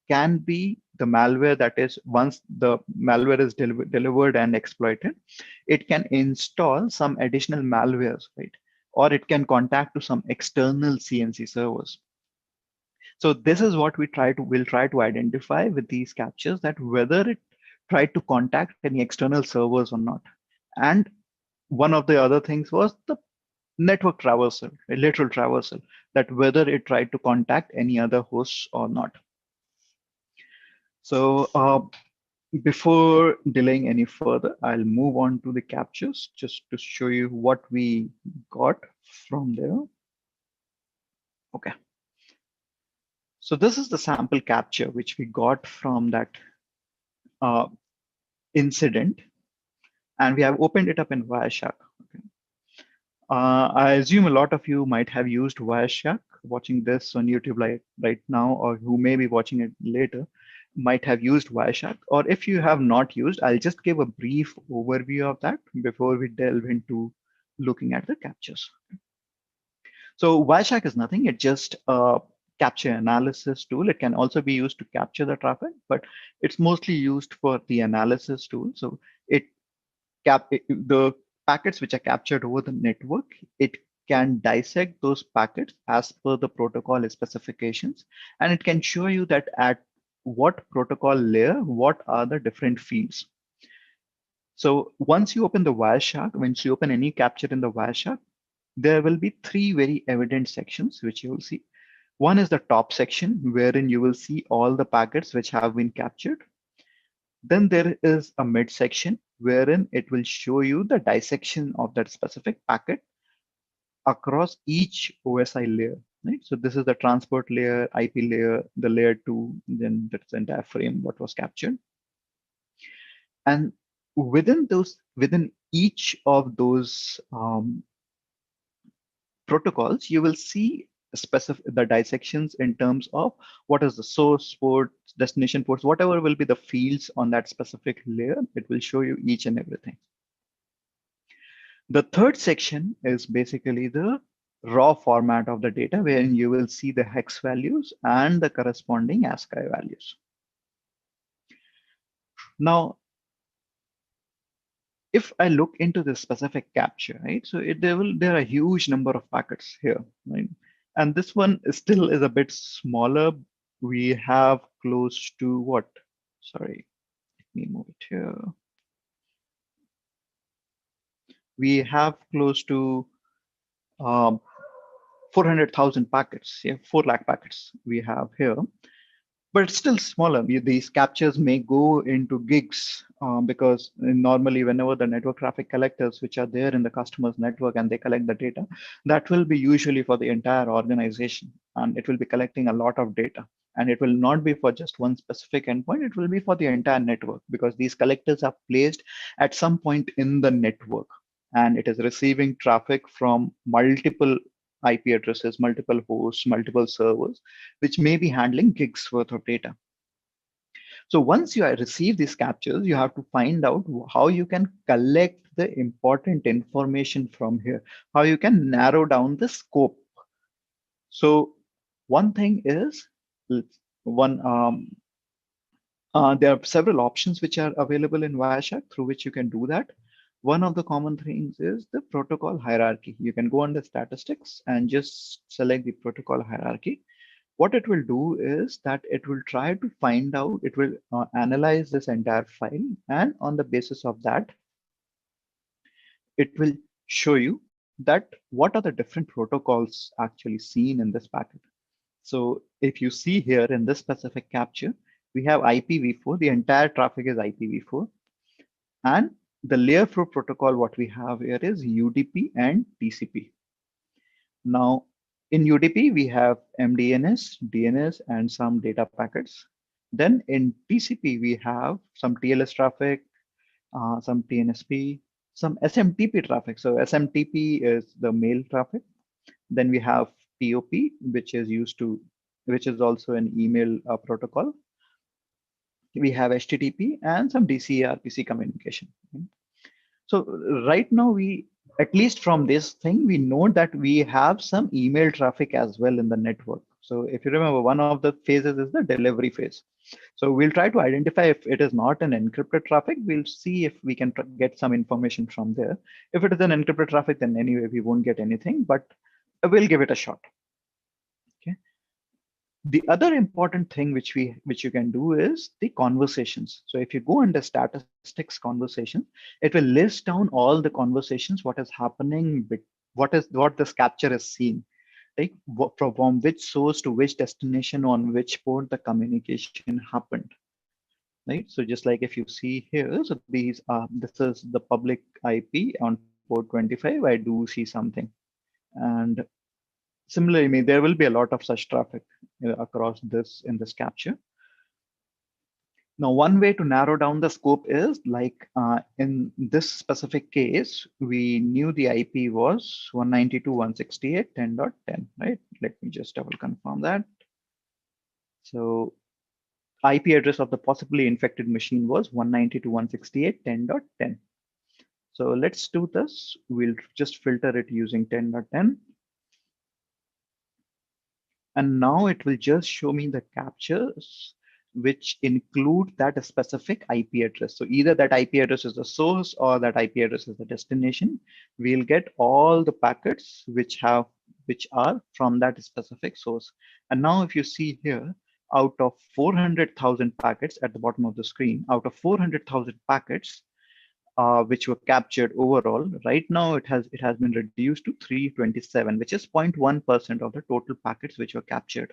can be the malware that is once the malware is delivered and exploited, it can install some additional malwares, right? Or it can contact to some external CNC servers. So this is what we'll try to identify with these captures, that whether it tried to contact any external servers or not. And one of the other things was the network traversal, a lateral traversal, that whether it tried to contact any other hosts or not. So before delaying any further, I'll move on to the captures just to show you what we got from there. Okay. So this is the sample capture which we got from that incident, and we have opened it up in Wireshark. Okay. I assume a lot of you might have used Wireshark, watching this on YouTube right now, or who may be watching it later might have used Wireshark. Or if you have not used, I'll just give a brief overview of that before we delve into looking at the captures. So Wireshark is nothing, it's just a capture analysis tool. It can also be used to capture the traffic, but it's mostly used for the analysis tool. So the packets which are captured over the network, it can dissect those packets as per the protocol specifications, and it can show you that at what protocol layer, what are the different fields. So once you open the Wireshark, once you open any capture in the Wireshark, there will be three very evident sections which you will see. One is the top section, wherein you will see all the packets which have been captured. Then there is a mid section, wherein it will show you the dissection of that specific packet across each OSI layer. Right? So this is the transport layer, IP layer, the layer 2, then that's the entire frame what was captured. And within each of those protocols, you will see the dissections in terms of what is the source port, destination ports, whatever will be the fields on that specific layer, it will show you each and everything. The third section is basically the raw format of the data, wherein you will see the hex values and the corresponding ASCII values. Now, if I look into this specific capture, right? So there are a huge number of packets here, right? And this one still is a bit smaller. We have close to what? Sorry, let me move it here. We have close to 400,000 packets, yeah, 4 lakh packets we have here. But it's still smaller. These captures may go into gigs because normally whenever the network traffic collectors, which are there in the customer's network and they collect the data, that will be usually for the entire organization, and it will be collecting a lot of data. And it will not be for just one specific endpoint, it will be for the entire network, because these collectors are placed at some point in the network, and it is receiving traffic from multiple IP addresses, multiple hosts, multiple servers, which may be handling gigs worth of data. So once you receive these captures, you have to find out how you can collect the important information from here, how you can narrow down the scope. So one thing is, there are several options which are available in Wireshark through which you can do that. One of the common things is the protocol hierarchy. You can go under statistics and just select the protocol hierarchy. What it will do is that it will try to find out, it will analyze this entire file, and on the basis of that, it will show you that what are the different protocols actually seen in this packet. So if you see here in this specific capture, we have IPv4, the entire traffic is IPv4, and the layer 4 protocol what we have here is UDP and TCP. Now, in UDP, we have MDNS, DNS, and some data packets. Then in TCP, we have some TLS traffic, some TNSP, some SMTP traffic. So SMTP is the mail traffic. Then we have TOP, which is also an email protocol. We have HTTP and some DCA RPC communication. So right now, at least from this thing, we know that we have some email traffic as well in the network. So if you remember, one of the phases is the delivery phase. So we'll try to identify if it is not an encrypted traffic. We'll see if we can get some information from there. If it is an encrypted traffic, then anyway, we won't get anything, but we'll give it a shot. Okay. The other important thing which you can do is the conversations. So if you go under statistics conversation, it will list down all the conversations, what is happening, what this capture is seeing, like from which source to which destination on which port the communication happened. Right. So just like if you see here, so this is the public IP on port 25. I do see something, and similarly, there will be a lot of such traffic across this in this capture. Now, one way to narrow down the scope is like in this specific case, we knew the IP was 192.168.10.10, right? Let me just double confirm that. So IP address of the possibly infected machine was 192.168.10.10. So let's do this. We'll just filter it using 10.10. And now it will just show me the captures which include that specific IP address. So either that IP address is the source or that IP address is the destination. We'll get all the packets which are from that specific source. And now if you see here, out of 400,000 packets at the bottom of the screen, out of 400,000 packets, which were captured overall. Right now, it has been reduced to 327, which is 0.1% of the total packets which were captured.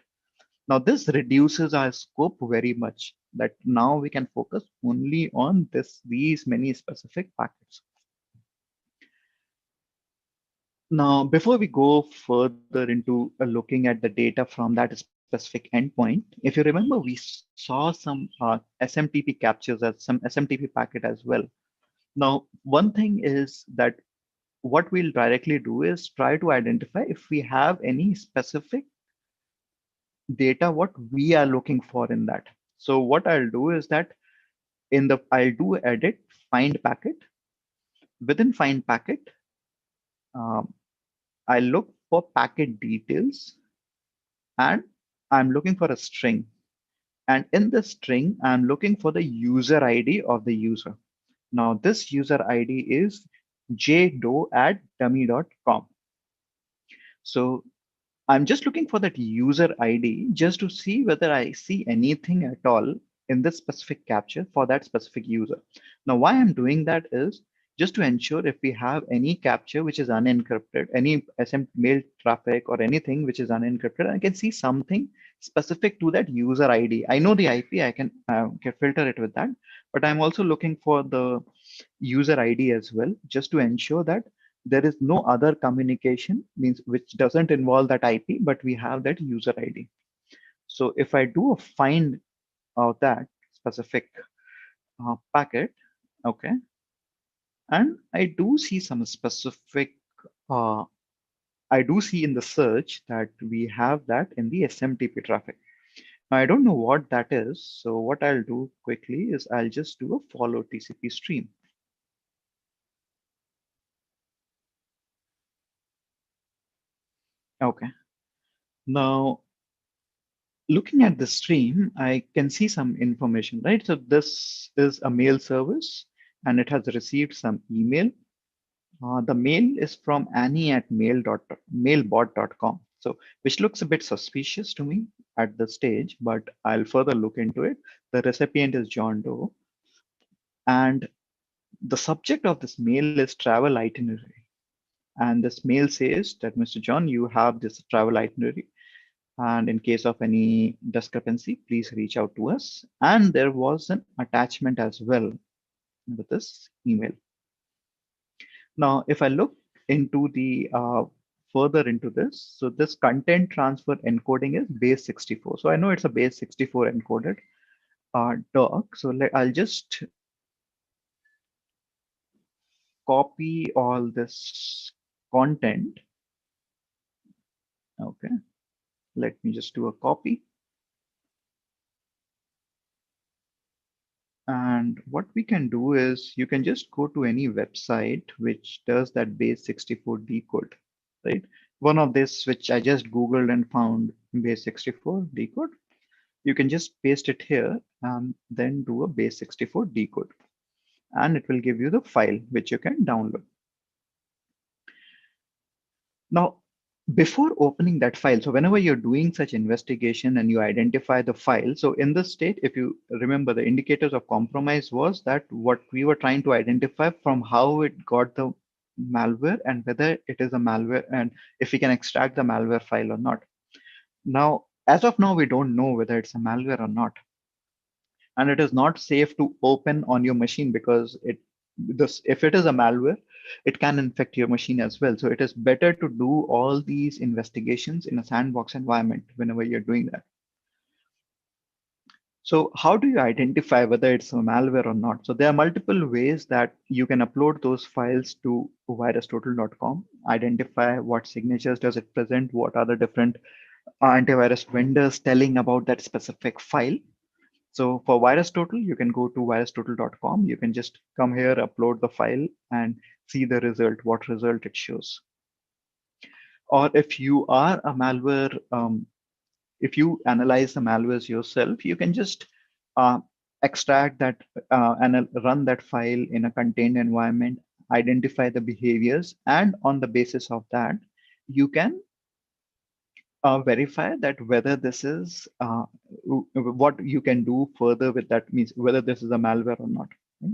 Now, this reduces our scope very much. That now we can focus only on these many specific packets. Now, before we go further into looking at the data from that specific endpoint, if you remember, we saw some SMTP captures as some SMTP packet as well. Now, one thing is that what we'll directly do is try to identify if we have any specific data, what we are looking for in that. So what I'll do is that I'll do edit find packet. Within find packet, I'll look for packet details and I'm looking for a string. And in the string, I'm looking for the user ID of the user. Now this user ID is jdoe@dummy.com. So I'm just looking for that user ID just to see whether I see anything at all in this specific capture for that specific user. Now, why I'm doing that is just to ensure if we have any capture which is unencrypted, any SM mail traffic or anything which is unencrypted, I can see something specific to that user ID. I know the IP, I can filter it with that, but I'm also looking for the user ID as well, just to ensure that there is no other communication means which doesn't involve that IP, but we have that user ID. So if I do a find of that specific packet, okay, and I do see some specific, I do see in the search that we have that in the SMTP traffic. Now, I don't know what that is. So what I'll do quickly is I'll just do a follow TCP stream. Okay. Now, looking at the stream, I can see some information, right? So this is a mail service and it has received some email. The mail is from annie@mailbot.com. So which looks a bit suspicious to me at this stage, but I'll further look into it. The recipient is John Doe. And the subject of this mail is travel itinerary. And this mail says that, Mr. John, you have this travel itinerary. And in case of any discrepancy, please reach out to us. And there was an attachment as well with this email. Now, if I look into the further into this, so this content transfer encoding is base 64. So I know it's a base 64 encoded doc. So I'll just copy all this content. Okay, let me just do a copy. And what we can do is you can just go to any website which does that base 64 decode, right? One of this which I just Googled and found base 64 decode. You can just paste it here and then do a base 64 decode, and it will give you the file which you can download. Now, before opening that file, so whenever you're doing such investigation and you identify the file, so in this state, if you remember, the indicators of compromise was that what we were trying to identify from how it got the malware and whether it is a malware and if we can extract the malware file or not. Now, as of now, we don't know whether it's a malware or not. And it is not safe to open on your machine because if it is a malware, it can infect your machine as well. So it is better to do all these investigations in a sandbox environment whenever you're doing that. So how do you identify whether it's a malware or not? So there are multiple ways that you can upload those files to virustotal.com, identify what signatures does it present, what are the different antivirus vendors telling about that specific file. So for VirusTotal, you can go to virustotal.com. You can just come here, upload the file and see the result, what result it shows. Or if you are a malware, if you analyze the malwares yourself, you can just extract that and run that file in a contained environment, identify the behaviors, and on the basis of that, you can verify that whether this is what you can do further with that, means whether this is a malware or not. Right?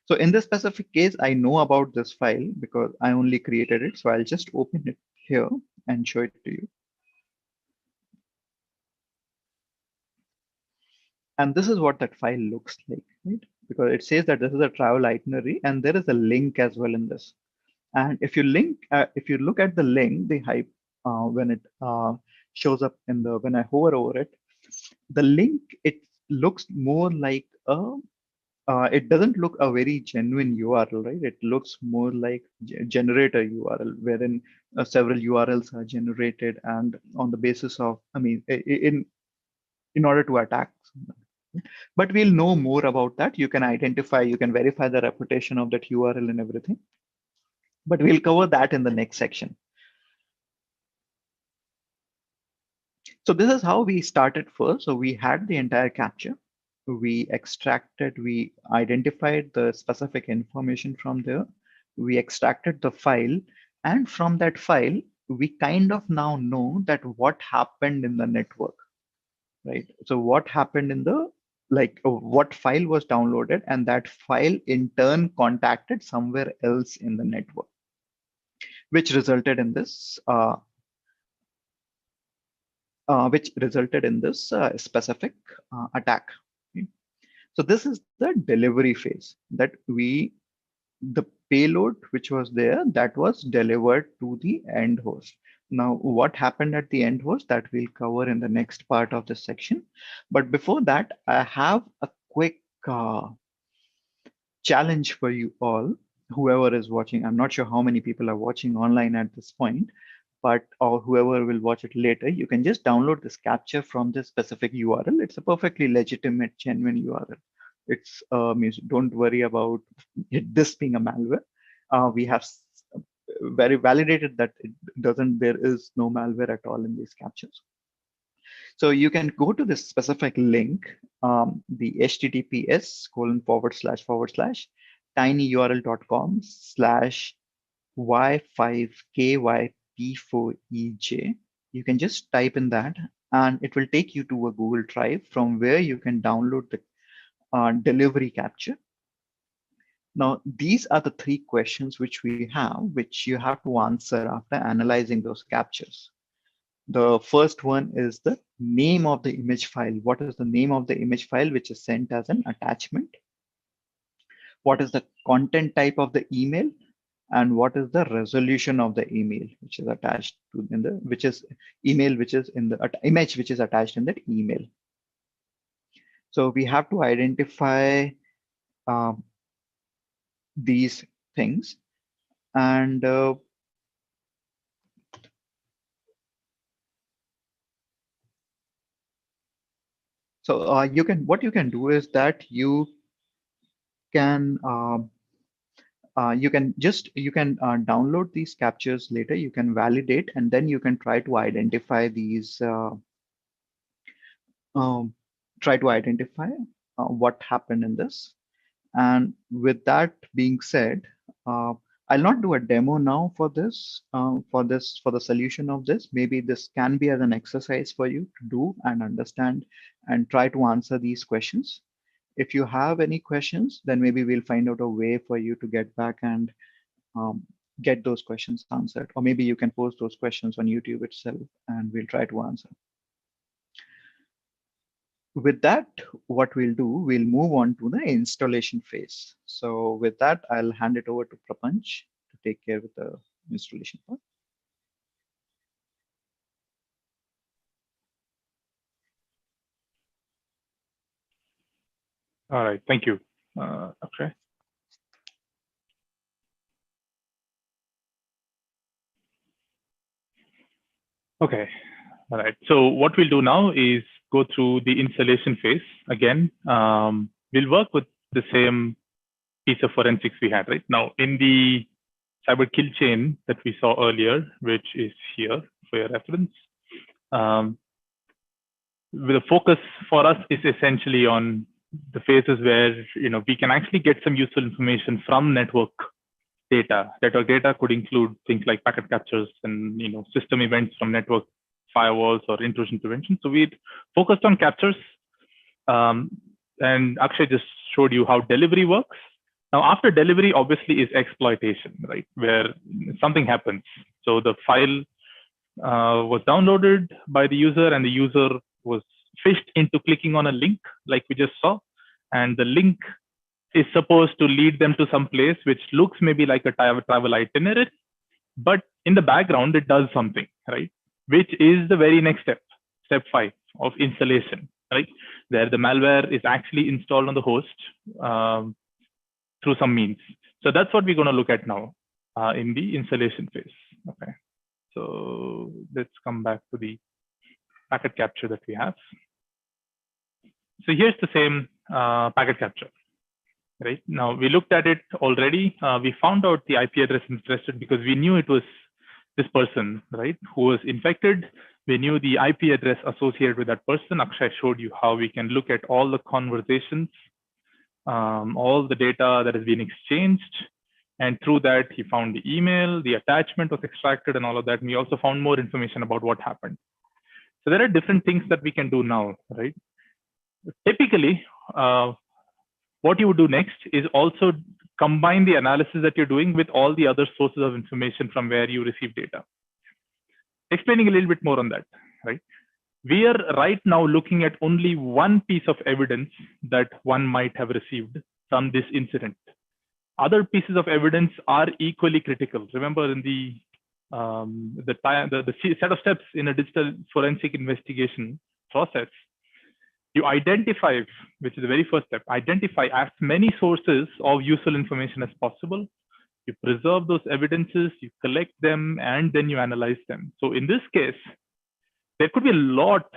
So in this specific case, I know about this file because I only created it. So I'll just open it here and show it to you. And this is what that file looks like, right? Because it says that this is a travel itinerary and there is a link as well in this. And if you look at the link, the hype, when it shows up when I hover over it, the link, it looks more like it doesn't look a very genuine URL, right? It looks more like generator URL, wherein several URLs are generated and on the basis of, in order to attack. But we'll know more about that. You can verify the reputation of that URL and everything. But we'll cover that in the next section. So this is how we started first. So we had the entire capture. We identified the specific information from there. We extracted the file. And from that file, we kind of now know that what happened in the network, right? So what happened in the, what file was downloaded, and that file in turn contacted somewhere else in the network, which resulted in this specific attack. Okay? So this is the delivery phase that the payload which was there, that was delivered to the end host. Now, what happened at the end host, that we'll cover in the next part of this section. But before that, I have a quick challenge for you all, whoever is watching. I'm not sure how many people are watching online at this point, but or whoever will watch it later, you can just download this capture from this specific URL. It's a perfectly legitimate, genuine URL. It's don't worry about this being a malware. We have very validated that there is no malware at all in these captures. So you can go to this specific link, the https://tinyurl.com/y5kyp4ej. You can just type in that and it will take you to a Google Drive from where you can download the delivery capture. Now, these are the 3 questions which we have, which you have to answer after analyzing those captures. The first one is the name of the image file. What is the name of the image file which is sent as an attachment? What is the content type of the email? And what is the resolution of the email which is attached to in the image which is attached in that email? So we have to identify these things, and so what you can do is that you can download these captures later. You can validate, and then you can try to identify these try to identify what happened in this. And with that being said, I'll not do a demo now for this, for the solution of this. Maybe this can be as an exercise for you to do and understand and try to answer these questions. If you have any questions, then maybe we'll find out a way for you to get back and get those questions answered. Or maybe you can post those questions on YouTube itself and we'll try to answer. With that, what we'll do, we'll move on to the installation phase. So with that, I'll hand it over to Prapanch to take care of the installation part. All right, thank you, Akshay. Okay, all right. So what we'll do now is go through the installation phase again. We'll work with the same piece of forensics we had right now in the cyber kill chain that we saw earlier, which is here for your reference. The focus for us is essentially on the phases where we can actually get some useful information from network data. Network data could include things like packet captures and system events from network firewalls or intrusion prevention. So we focused on captures, and Akshay just showed you how delivery works. Now, after delivery, obviously, is exploitation, right? Where something happens. So the file was downloaded by the user, and the user was fished into clicking on a link, like we just saw, and the link is supposed to lead them to some place which looks maybe like a travel itinerary, but in the background it does something, right? Which is the very next step, step 5 of installation, right? There the malware is actually installed on the host through some means. So that's what we're going to look at now in the installation phase. Okay, so let's come back to the packet capture that we have. So here's the same packet capture. Right now, we looked at it already. We found out the IP address interested because we knew it was this person, right, who was infected. We knew the IP address associated with that person. Akshay showed you how we can look at all the conversations, all the data that has been exchanged. And through that, he found the email, the attachment was extracted and all of that. And we also found more information about what happened. So there are different things that we can do now, right? Typically, what you would do next is also combine the analysis that you're doing with all the other sources of information from where you receive data. Explaining a little bit more on that, right? We are right now looking at only one piece of evidence that one might have received from this incident. Other pieces of evidence are equally critical. Remember, in the set of steps in a digital forensic investigation process, you identify, which is the very first step, identify as many sources of useful information as possible. You preserve those evidences, you collect them, and then you analyze them. So in this case, there could be a lot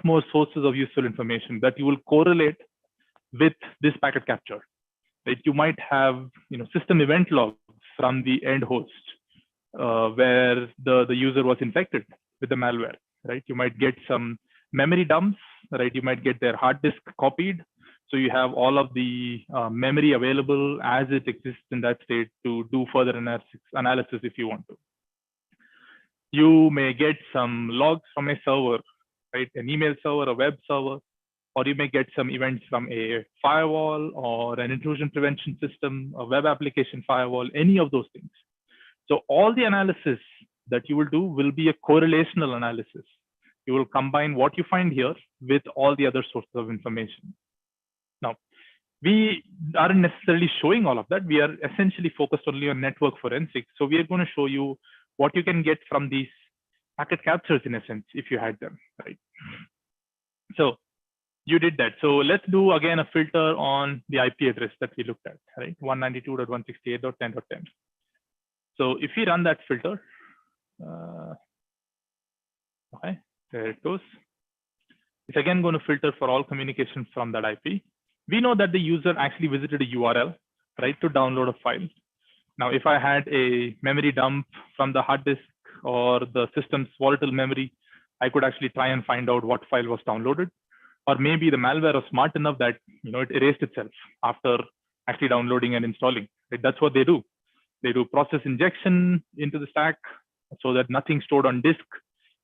more sources of useful information that you will correlate with this packet capture. Right? You might have system event logs from the end host where the user was infected with the malware. Right? You might get some memory dumps, right? You might get their hard disk copied. So you have all of the memory available as it exists in that state to do further analysis if you want to. You may get some logs from a server, right? An email server, a web server, or you may get some events from a firewall or an intrusion prevention system, a web application firewall, any of those things. So all the analysis that you will do will be a correlational analysis. You will combine what you find here with all the other sources of information. Now, we aren't necessarily showing all of that. We are essentially focused only on network forensics. So we are going to show you what you can get from these packet captures in a sense, if you had them, right? So you did that. So let's do again a filter on the IP address that we looked at, right? 192.168.10.10. So if we run that filter, okay. There it goes. It's again going to filter for all communications from that IP. We know that the user actually visited a URL, right, to download a file. Now, if I had a memory dump from the hard disk or the system's volatile memory, I could actually try and find out what file was downloaded. or maybe the malware was smart enough that it erased itself after actually downloading and installing. Right? That's what they do. They do process injection into the stack so that nothing's stored on disk,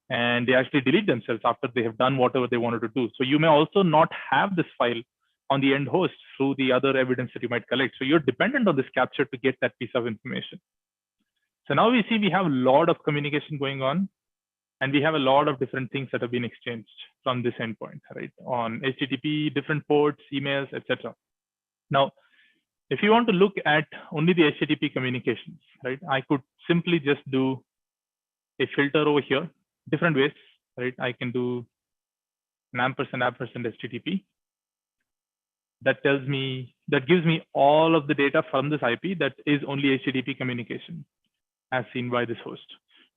and they actually delete themselves after they have done whatever they wanted to do. So you may also not have this file on the end host through the other evidence that you might collect. So you're dependent on this capture to get that piece of information. So now we see we have a lot of communication going on, and we have a lot of different things that have been exchanged from this endpoint, right? On HTTP, different ports, emails, etc. Now, if you want to look at only the HTTP communications, right? I could simply just do a filter over here, different ways, right? I can do an ampersand HTTP. That tells me, that gives me all of the data from this IP that is only HTTP communication as seen by this host.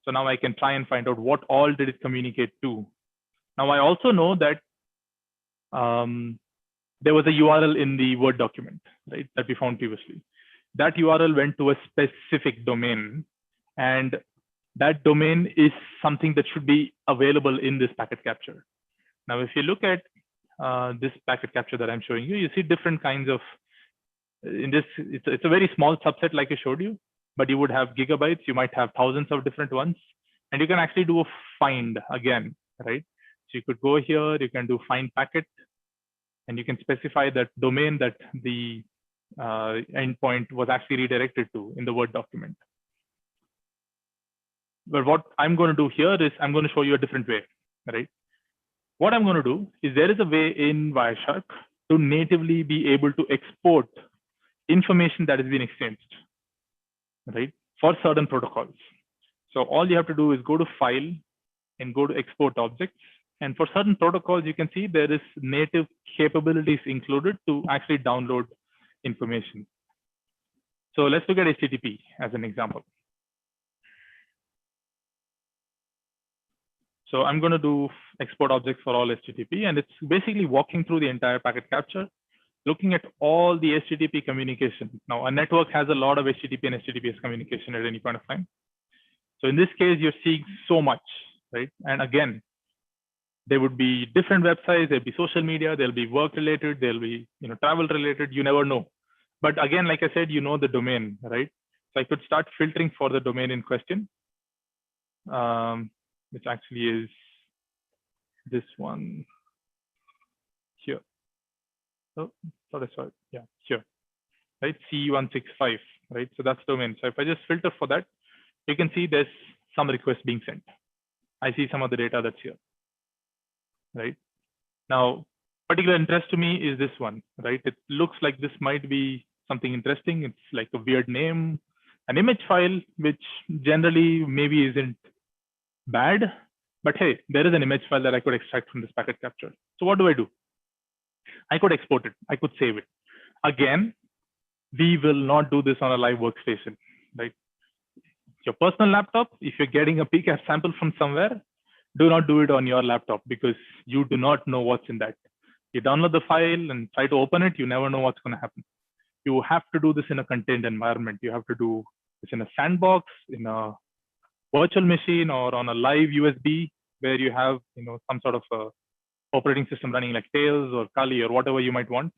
So now I can try and find out what all did it communicate to. Now I also know that there was a URL in the Word document, right, that we found previously. That URL went to a specific domain, and that domain is something that should be available in this packet capture. Now, if you look at this packet capture that I'm showing you, you see different kinds of, in this, it's a very small subset like I showed you, but you would have gigabytes, you might have thousands of different ones, and you can actually do a find again, right? So you could go here, you can do find packet, and you can specify that domain that the endpoint was actually redirected to in the Word document. But what I'm going to do here is I'm going to show you a different way, right? What I'm going to do is there is a way in Wireshark to natively be able to export information that has been exchanged, right, for certain protocols. So all you have to do is go to File and go to Export Objects. And for certain protocols, you can see there is native capabilities included to actually download information. So let's look at HTTP as an example. So I'm going to do export objects for all HTTP, and it's basically walking through the entire packet capture, looking at all the HTTP communication. Now, a network has a lot of HTTP and HTTPS communication at any point of time. So in this case, you're seeing so much, right? And again, there would be different websites, there'll be social media, there'll be work related, there'll be travel related, you never know. But again, like I said, the domain, right? So I could start filtering for the domain in question, which actually is this one here. Oh, thought I saw it. Yeah, here, right? C165, right? So that's domain. So if I just filter for that, you can see there's some request being sent. I see some of the data that's here, right? Now, particular interest to me is this one, right? It looks like this might be something interesting. It's like a weird name, an image file, which generally maybe isn't bad, but hey, there is an image file that I could extract from this packet capture. So what do? I could export it. I could save it. Again, we will not do this on a live workstation, right? Your personal laptop, if you're getting a PCAP sample from somewhere, do not do it on your laptop because you do not know what's in that. You download the file and try to open it, you never know what's going to happen. You have to do this in a contained environment. You have to do this in a sandbox, in a virtual machine, or on a live USB where you have some sort of a operating system running like Tails or Kali or whatever you might want,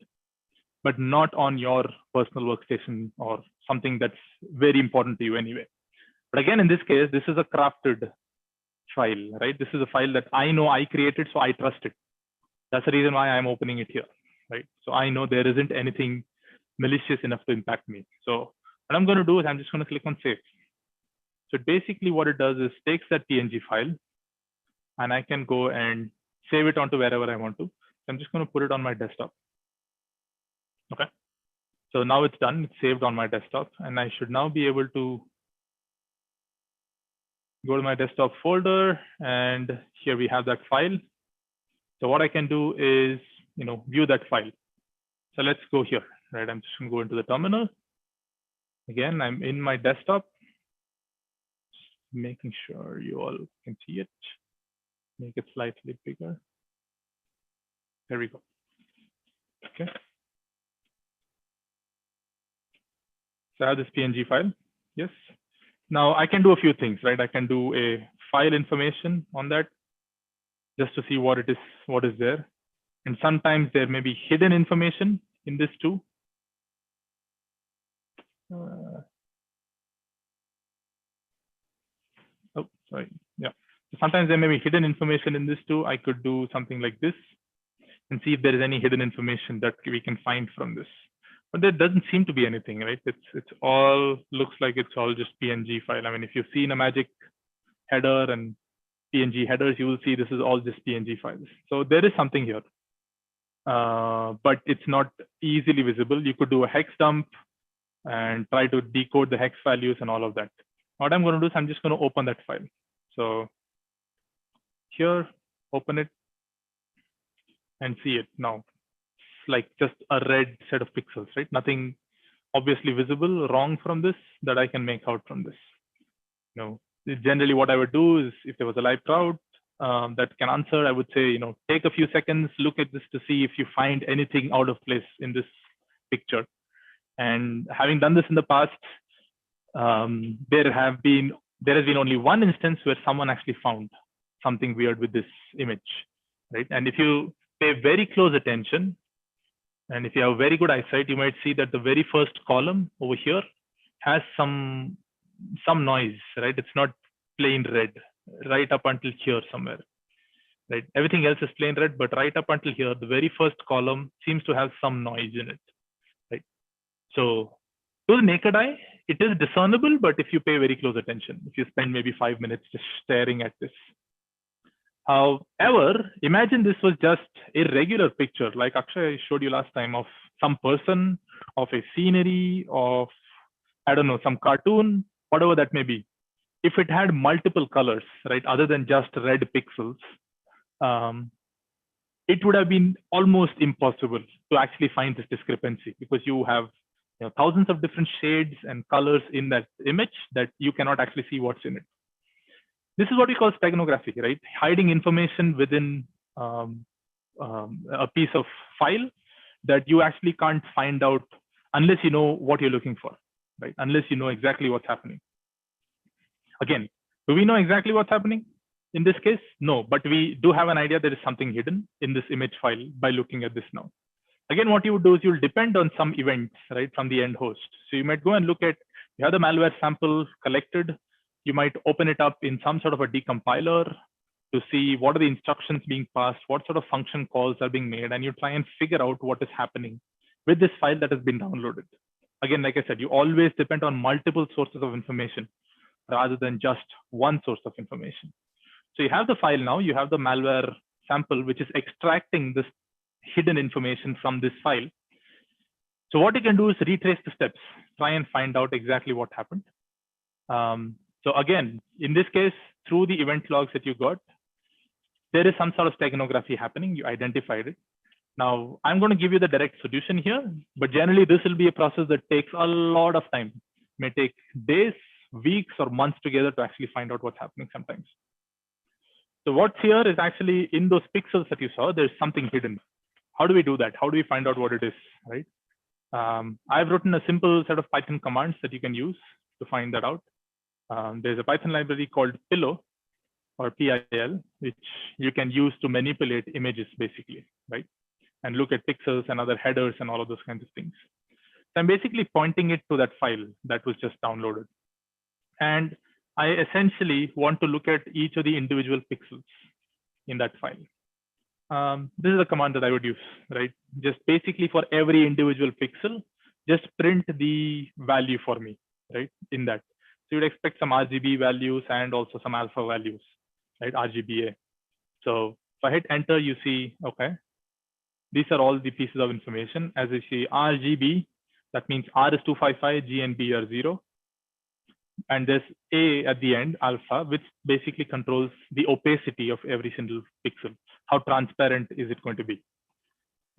but not on your personal workstation or something that's very important to you anyway. But again, in this case, this is a crafted file, right? This is a file that I know I created, so I trust it. That's the reason why I'm opening it here, right? So I know there isn't anything malicious enough to impact me. So what I'm going to do is I'm just going to click on save. So basically what it does is takes that PNG file and I can go and save it onto wherever I want to. So I'm just going to put it on my desktop. Okay. So now it's done. It's saved on my desktop, and I should now be able to go to my desktop folder, and here we have that file. So what I can do is, view that file. So let's go here, right? I'm just going to go into the terminal. Again, I'm in my desktop, just making sure you all can see it. Make it slightly bigger. There we go. Okay. So I have this PNG file. Yes. Now I can do a few things, right? I can do a file information on that just to see what it is, what is there. And sometimes there may be hidden information in this too. Oh, sorry. Yeah. So sometimes there may be hidden information in this too. I could do something like this and see if there is any hidden information that we can find from this. But there doesn't seem to be anything, right? It's all looks like it's all just PNG file. I mean, if you've seen a magic header and PNG headers, you will see this is all just PNG files. So there is something here, but it's not easily visible. You could do a hex dump and try to decode the hex values and all of that. What I'm going to do is I'm just going to open that file. So here, open it and see it now. It's like just a red set of pixels, right? Nothing obviously visible wrong from this that I can make out from this. Generally what I would do is if there was a live crowd that can answer, I would say, take a few seconds, look at this to see if you find anything out of place in this picture. And having done this in the past, there has been only one instance where someone actually found something weird with this image, right? And if you pay very close attention, and if you have very good eyesight, you might see that the very first column over here has some noise, right? It's not plain red, right up until here somewhere, right? Everything else is plain red, but right up until here, the very first column seems to have some noise in it, right? So to the naked eye, it is discernible, but if you pay very close attention, if you spend maybe 5 minutes just staring at this. However, imagine this was just a regular picture, like Akshay showed you last time, of some person, of a scenery, of, I don't know, some cartoon, whatever that may be. If it had multiple colors, right, other than just red pixels, it would have been almost impossible to actually find this discrepancy, because you have thousands of different shades and colors in that image that you cannot actually see what's in it. This is what we call steganography, right? Hiding information within a piece of file that you actually can't find out unless you know what you're looking for, right? Unless you know exactly what's happening. Again, do we know exactly what's happening in this case? No, but we do have an idea there is something hidden in this image file by looking at this now. Again, what you would do is you'll depend on some events, right, from the end host. So you might go and look at, you have the malware sample collected. You might open it up in some sort of a decompiler to see what are the instructions being passed, what sort of function calls are being made, and you try and figure out what is happening with this file that has been downloaded. Again, like I said, you always depend on multiple sources of information rather than just one source of information. So you have the file now, you have the malware sample, which is extracting this hidden information from this file. So what you can do is retrace the steps, try and find out exactly what happened. So again, in this case, through the event logs that you got, there is some sort of steganography happening. You identified it. Now, I'm going to give you the direct solution here, but generally this will be a process that takes a lot of time. It may take days, weeks, or months together to actually find out what's happening sometimes. So what's here is actually in those pixels that you saw, there's something hidden. How do we do that? How do we find out what it is, right? I've written a simple set of Python commands that you can use to find that out. There's a Python library called Pillow, or PIL, which you can use to manipulate images basically, right? And look at pixels and other headers and all of those kinds of things. So I'm basically pointing it to that file that was just downloaded. And I essentially want to look at each of the individual pixels in that file. This is a command that I would use, right? Just basically for every individual pixel, just print the value for me, right? In that. So you'd expect some RGB values and also some alpha values, right? RGBA. So if I hit enter, you see, okay, these are all the pieces of information. As you see RGB, that means R is 255, G and B are 0. And there's A at the end, alpha, which basically controls the opacity of every single pixel. How transparent is it going to be?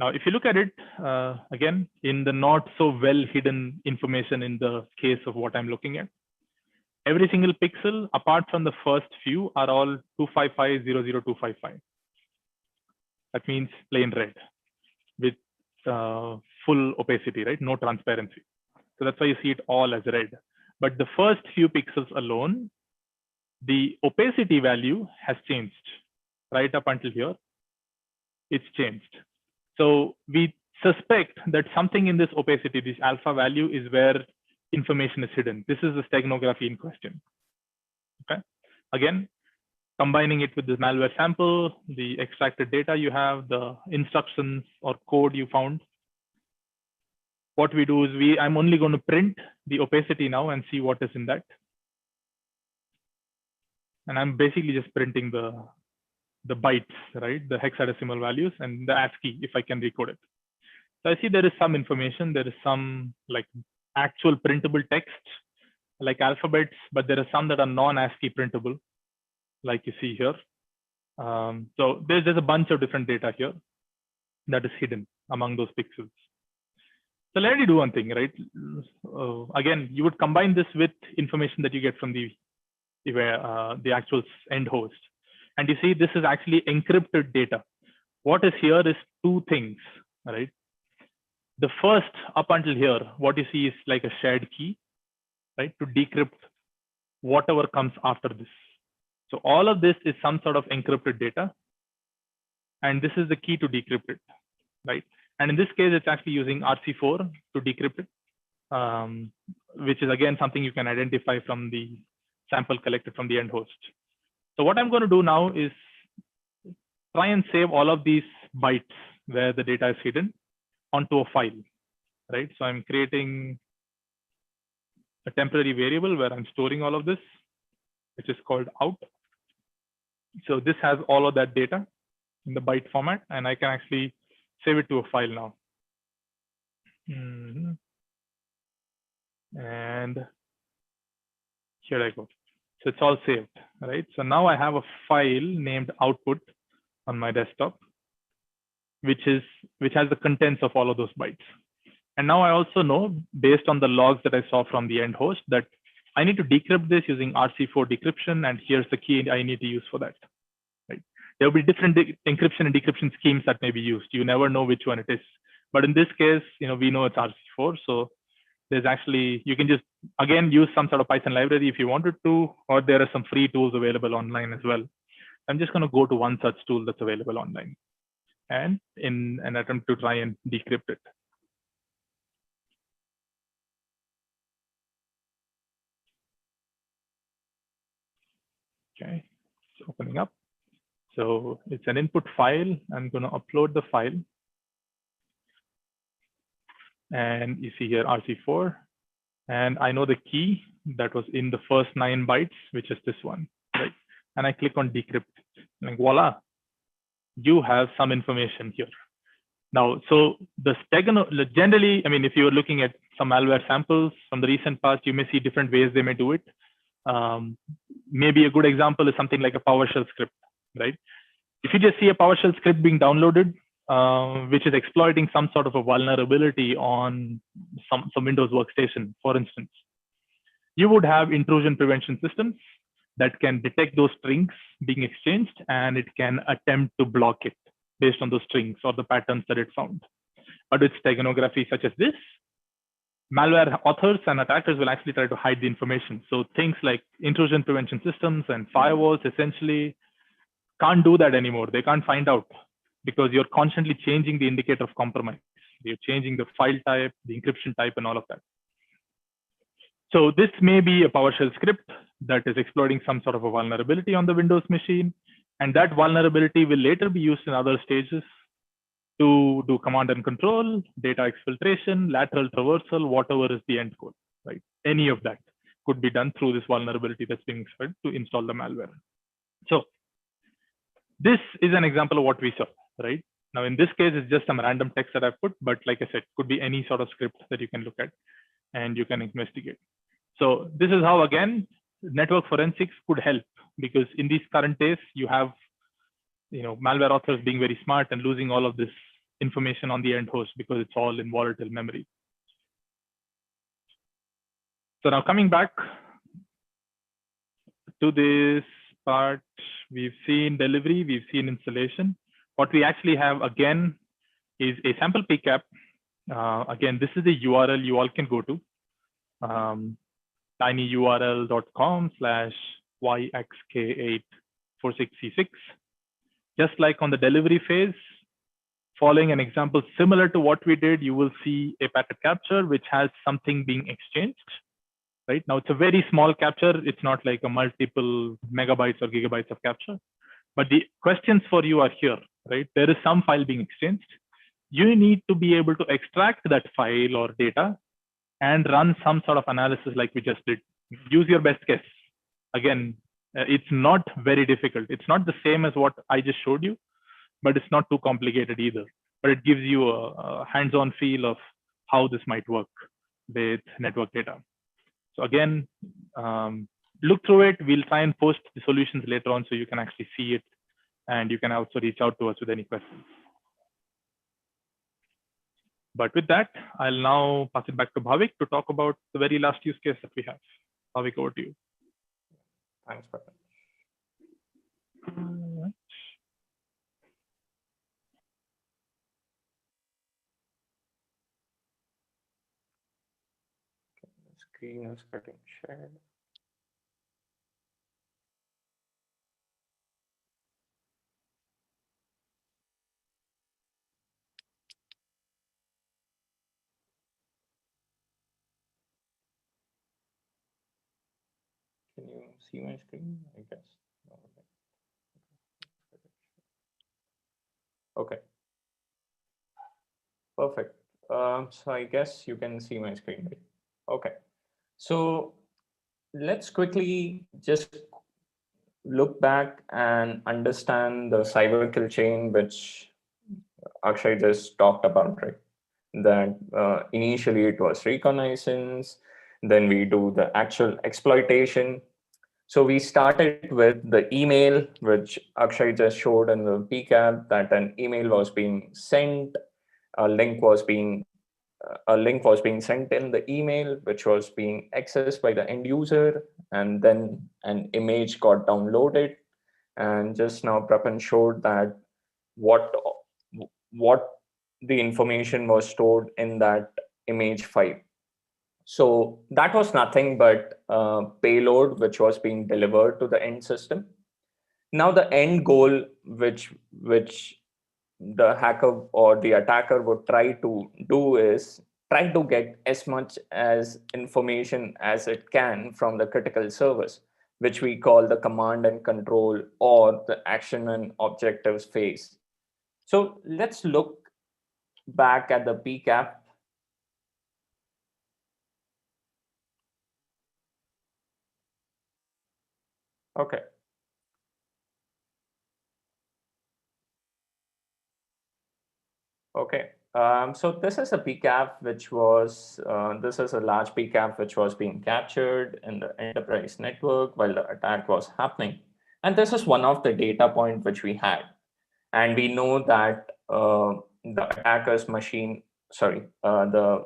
Now, if you look at it, again, in the not so well hidden information in the case of what I'm looking at, every single pixel, apart from the first few, are all 255, 00255. That means plain red with full opacity, right? No transparency. So that's why you see it all as red. But the first few pixels alone, the opacity value has changed right up until here. It's changed. So we suspect that something in this opacity, this alpha value, is where information is hidden. This is the steganography in question. Okay. Again, combining it with the malware sample, the extracted data you have, the instructions or code you found. What we do is I'm only going to print the opacity now and see what is in that. And I'm basically just printing the bytes, right? The hexadecimal values and the ASCII if I can decode it. So I see there is some information, there is some like actual printable text like alphabets, but there are some that are non-ASCII printable, like you see here. So there's a bunch of different data here that is hidden among those pixels. So let me do one thing, right? Again, you would combine this with information that you get from the actual end host. And you see, this is actually encrypted data. What is here is two things, right? The first, up until here, what you see is like a shared key, right? To decrypt whatever comes after this. So all of this is some sort of encrypted data. And this is the key to decrypt it, right? And in this case, it's actually using RC4 to decrypt it, which is again something you can identify from the sample collected from the end host. So what I'm going to do now is try and save all of these bytes where the data is hidden onto a file, right? So I'm creating a temporary variable where I'm storing all of this, which is called out. So this has all of that data in the byte format, and I can actually save it to a file now. And here I go. So it's all saved, right? So now I have a file named output on my desktop, which has the contents of all of those bytes. And now I also know, based on the logs that I saw from the end host, that I need to decrypt this using RC4 decryption, and here's the key I need to use for that. Right? There will be different encryption and decryption schemes that may be used. You never know which one it is. But in this case, we know it's RC4. So there's actually, you can just, again, use some sort of Python library if you wanted to, or there are some free tools available online as well. I'm just going to go to one such tool that's available online, and in an attempt to try and decrypt it. Okay, it's opening up. So it's an input file. I'm going to upload the file. And you see here RC4. And I know the key that was in the first 9 bytes, which is this one, right? And I click on decrypt. And voila, you have some information here. Now, so generally, I mean, if you're looking at some malware samples from the recent past, you may see different ways they may do it. Maybe a good example is something like a PowerShell script, right? If you just see a PowerShell script being downloaded, which is exploiting some sort of a vulnerability on some Windows workstation, for instance, you would have intrusion prevention systems that can detect those strings being exchanged, and it can attempt to block it based on those strings or the patterns that it found. But with steganography such as this, malware authors and attackers will actually try to hide the information. So things like intrusion prevention systems and firewalls essentially can't do that anymore. They can't find out because you're constantly changing the indicator of compromise. You're changing the file type, the encryption type, and all of that. So this may be a PowerShell script that is exploiting some sort of a vulnerability on the Windows machine. And that vulnerability will later be used in other stages to do command and control, data exfiltration, lateral traversal, whatever is the end goal, right? Any of that could be done through this vulnerability that's being exploited to install the malware. So this is an example of what we saw, right? Now, in this case, it's just some random text that I've put, but like I said, could be any sort of script that you can look at and you can investigate. So this is how, again, network forensics could help, because in these current days, you have malware authors being very smart and losing all of this information on the end host because it's all in volatile memory. So now coming back to this part, we've seen delivery, we've seen installation. What we actually have again is a sample PCAP. Again, this is the URL you all can go to, tinyurl.com/YXK846C6. Just like on the delivery phase, following an example similar to what we did, you will see a packet capture which has something being exchanged. Right now, it's a very small capture. It's not like a multiple megabytes or gigabytes of capture. But the questions for you are here, right? There is some file being exchanged. You need to be able to extract that file or data and run some sort of analysis like we just did. Use your best guess. Again, it's not very difficult. It's not the same as what I just showed you, but it's not too complicated either. But it gives you a hands-on feel of how this might work with network data. So again, look through it. We'll try and post the solutions later on so you can actually see it, and you can also reach out to us with any questions. But with that, I'll now pass it back to Bhavik to talk about the very last use case that we have. Bhavik, over to you. Thanks, Prakan. The screen is getting shared. Can you see my screen? I guess. Okay. Perfect. So I guess you can see my screen, right? Okay. So let's quickly just look back and understand the cyber kill chain, which Akshay just talked about, right? That initially it was reconnaissance, then we do the actual exploitation. So we started with the email, which Akshay just showed in the PCAP, that an email was being sent, a link was being sent in the email, which was being accessed by the end user, and then an image got downloaded. And just now Prapan showed that what the information was stored in that image file. So that was nothing but payload which was being delivered to the end system. Now the end goal which the hacker or the attacker would try to do is try to get as much as information as it can from the critical service, which we call the command and control or the action and objectives phase. So let's look back at the PCAP. Okay. Okay. So this is a PCAP which was, this is a large PCAP which was being captured in the enterprise network while the attack was happening. And this is one of the data point which we had. And we know that the attacker's machine, the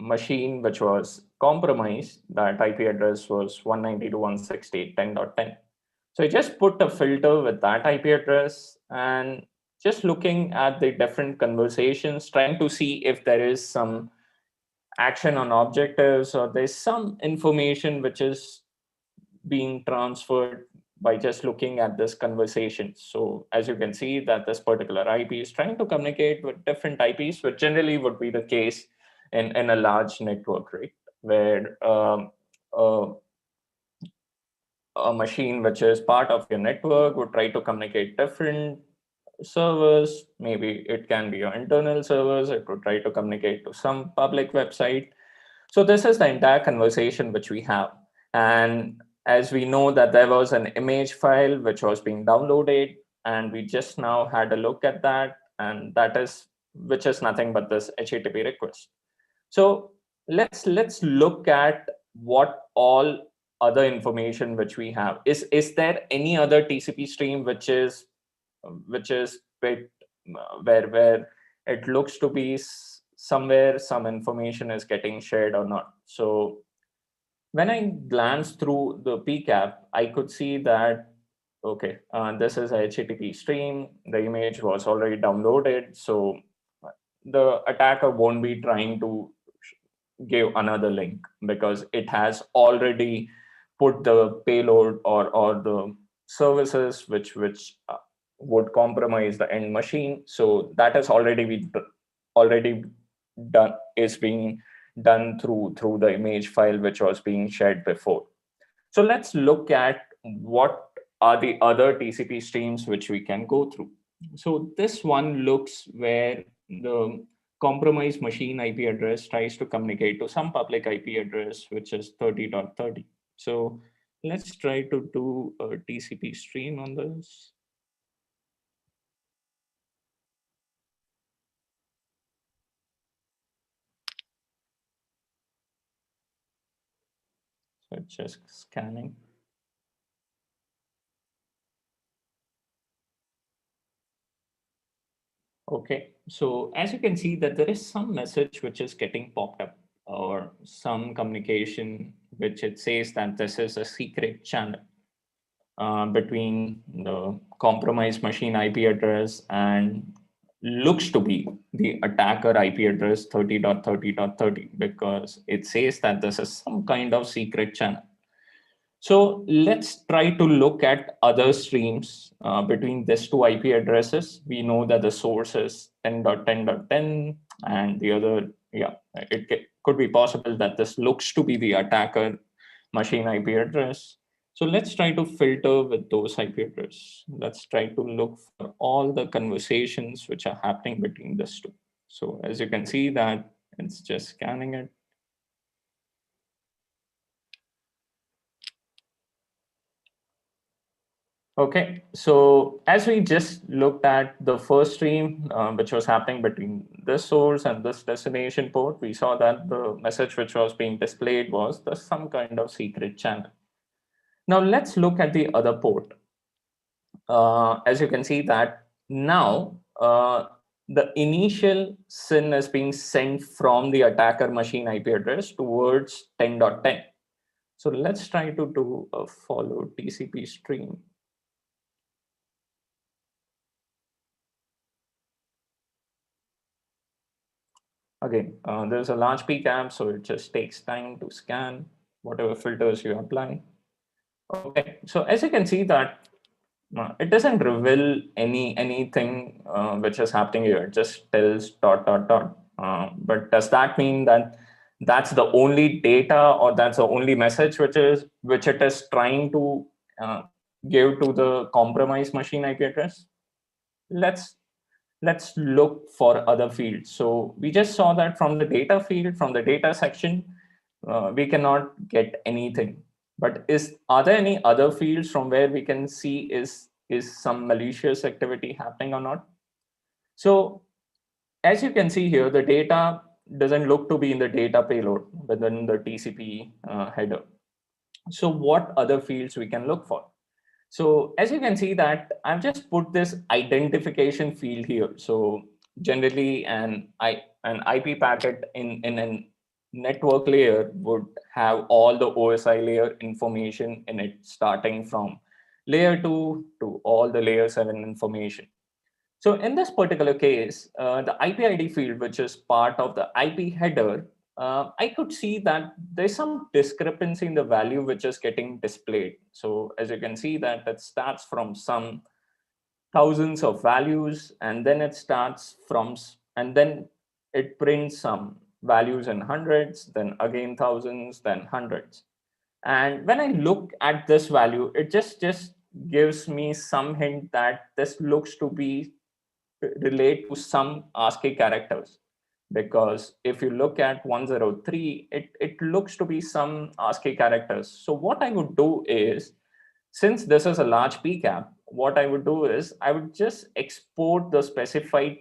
machine which was compromised, that IP address was 192.168.10.10. So I just put a filter with that IP address and just looking at the different conversations, trying to see if there is some action on objectives or there's some information which is being transferred by just looking at this conversation. So as you can see that this particular IP is trying to communicate with different IPs, which generally would be the case in a large network, right? Where a machine which is part of your network would try to communicate different servers. Maybe it can be your internal servers. It would try to communicate to some public website. So this is the entire conversation which we have. And as we know that there was an image file which was being downloaded, and we just now had a look at that, and that is, which is nothing but this HTTP request. So let's look at what all other information which we have. Is there any other TCP stream which is bit, where it looks to be somewhere some information is getting shared or not? So when I glanced through the PCAP, I could see that, okay, this is a HTTP stream. The image was already downloaded. So the attacker won't be trying to give another link because it has already put the payload or the services which would compromise the end machine. So that is already done, is being done through the image file which was being shared before. So let's look at what are the other TCP streams which we can go through. So this one looks where the compromised machine IP address tries to communicate to some public IP address, which is 30.30. So let's try to do a TCP stream on this. So it's just scanning. Okay, so as you can see that there is some message which is getting popped up, or some communication which it says that this is a secret channel between the compromised machine IP address and looks to be the attacker IP address 30.30.30, because it says that this is some kind of secret channel. So let's try to look at other streams between these two IP addresses. We know that the source is 10.10.10 and the other, could be possible that this looks to be the attacker machine IP address. So let's try to filter with those IP addresses. Let's try to look for all the conversations which are happening between these two. So as you can see that it's just scanning it. Okay, so as we just looked at the first stream, which was happening between this source and this destination port, we saw that the message which was being displayed was some kind of secret channel. Now let's look at the other port. As you can see that now the initial SYN is being sent from the attacker machine IP address towards 10.10. So let's try to do a follow TCP stream. Again, there's a large PCAP, so it just takes time to scan whatever filters you apply. Okay, so as you can see that it doesn't reveal anything which is happening here. It just tells ... But does that mean that that's the only data, or that's the only message which it is trying to give to the compromised machine IP address? Let's look for other fields. So we just saw that from the data field, from the data section, we cannot get anything. But are there any other fields from where we can see is some malicious activity happening or not? So as you can see here, the data doesn't look to be in the data payload within the TCP header. So what other fields we can look for? So as you can see that I've just put this identification field here. So generally an IP packet in a network layer would have all the OSI layer information in it, starting from layer 2 to all the layer 7 information. So in this particular case, the IP ID field, which is part of the IP header, I could see that there's some discrepancy in the value which is getting displayed. So as you can see that it starts from some thousands of values, and then it prints some values in hundreds, then again thousands, then hundreds. And when I look at this value, it just gives me some hint that this looks to be relate to some ASCII characters, because if you look at 103, it looks to be some ASCII characters. So what I would do is, since this is a large PCAP, what I would do is I would just export the specified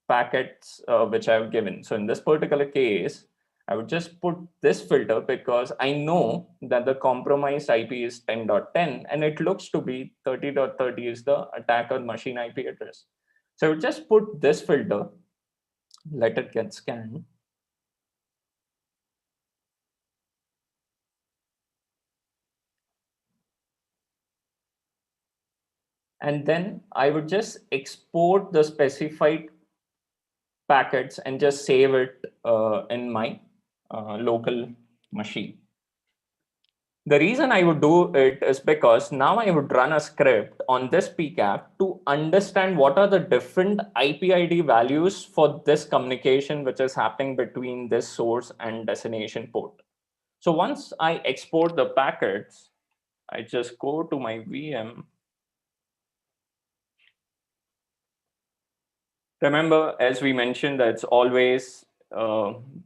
packets which I've given. So in this particular case, I would just put this filter because I know that the compromised IP is 10.10 and it looks to be 30.30 is the attacker machine IP address. So I would just put this filter, let it get scanned. And then I would just export the specified packets and just save it in my local machine. The reason I would do it is because now I would run a script on this PCAP to understand what are the different IP ID values for this communication which is happening between this source and destination port. So once I export the packets, I just go to my VM. Remember, as we mentioned, that it's always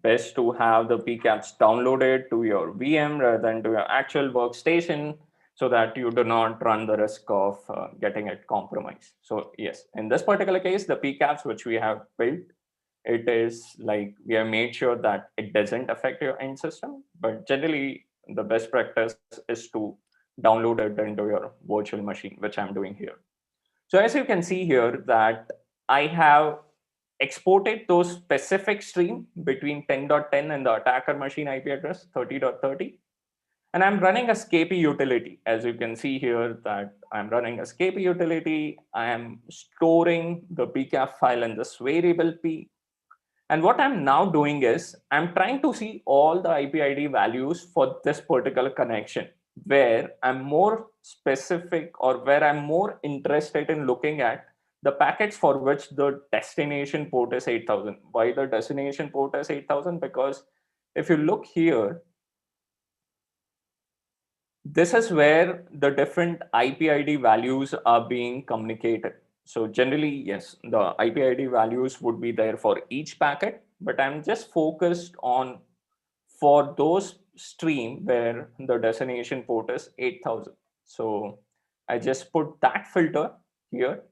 best to have the PCAPs downloaded to your VM rather than to your actual workstation so that you do not run the risk of getting it compromised. So yes, in this particular case, the PCAPs which we have built, it is like we have made sure that it doesn't affect your end system, but generally the best practice is to download it into your virtual machine, which I'm doing here. So as you can see here that I have exported those specific stream between 10.10 and the attacker machine IP address 30.30. And I'm running a scapy utility. As you can see here that I'm running a scapy utility. I am storing the PCAP file in this variable P. And what I'm now doing is I'm trying to see all the IP ID values for this particular connection, where I'm more specific or where I'm more interested in looking at the packets for which the destination port is 8000. Why the destination port is 8000? Because if you look here, this is where the different IP ID values are being communicated. So generally, yes, the IP ID values would be there for each packet, but I'm just focused on for those stream where the destination port is 8000. So I just put that filter here,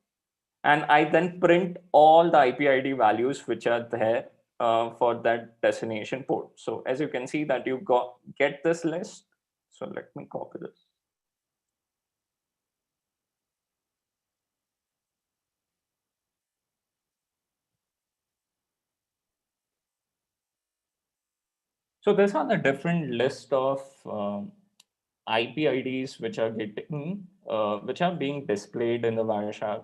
and I then print all the IP ID values which are there for that destination port. So as you can see that you get this list. So let me copy this. So these are the different list of IP IDs which are which are being displayed in the Wireshark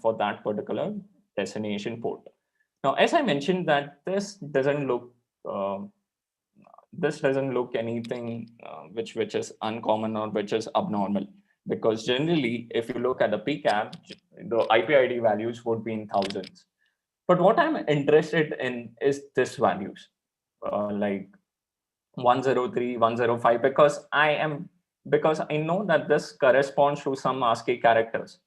for that particular destination port. Now, as I mentioned, that uh, this doesn't look anything which is uncommon or which is abnormal, because generally, if you look at the PCAP, the IP ID values would be in thousands. But what I'm interested in is this values, like 103, 105, because I know that this corresponds to some ASCII characters.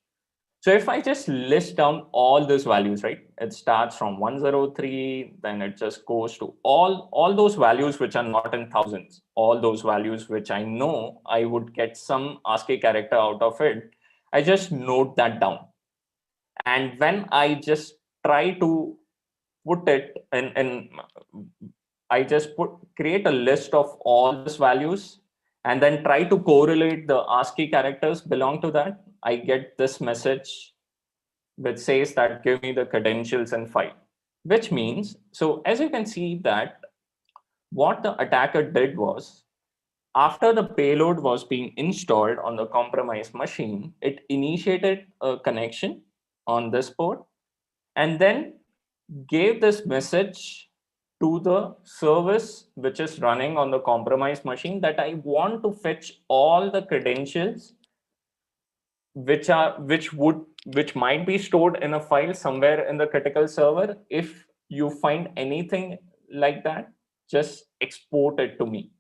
So if I just list down all these values, right, it starts from 103, then it just goes to all those values which are not in thousands, all those values which I know I would get some ASCII character out of it. I just note that down. And when I just try to put it in I just create a list of all these values and then try to correlate the ASCII characters belong to that. I get this message which says that give me the credentials and file, which means, so as you can see that what the attacker did was, after the payload was being installed on the compromised machine, it initiated a connection on this port and then gave this message to the service which is running on the compromised machine that I want to fetch all the credentials which might be stored in a file somewhere in the critical server. If you find anything like that, just export it to me.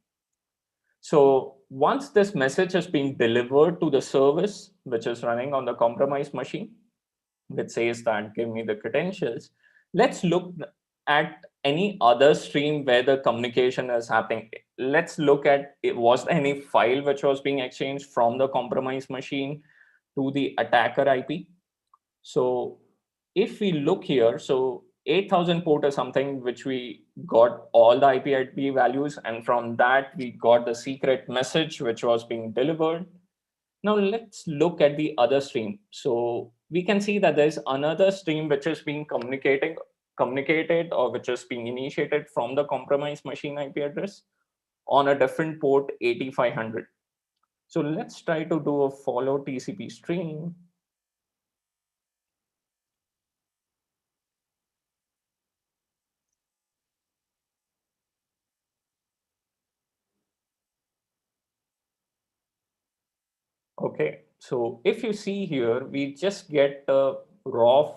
So once this message is being delivered to the service which is running on the compromised machine, which says that give me the credentials, let's look at any other stream where the communication is happening. Let's look at, was there any file which was being exchanged from the compromised machine to the attacker IP? So if we look here, so 8000 port is something which we got all the IP values, and from that we got the secret message which was being delivered. Now let's look at the other stream. So we can see that there's another stream which is being communicated or which is being initiated from the compromised machine IP address on a different port 8500. So let's try to do a follow TCP stream. Okay, so if you see here, we just get a raw,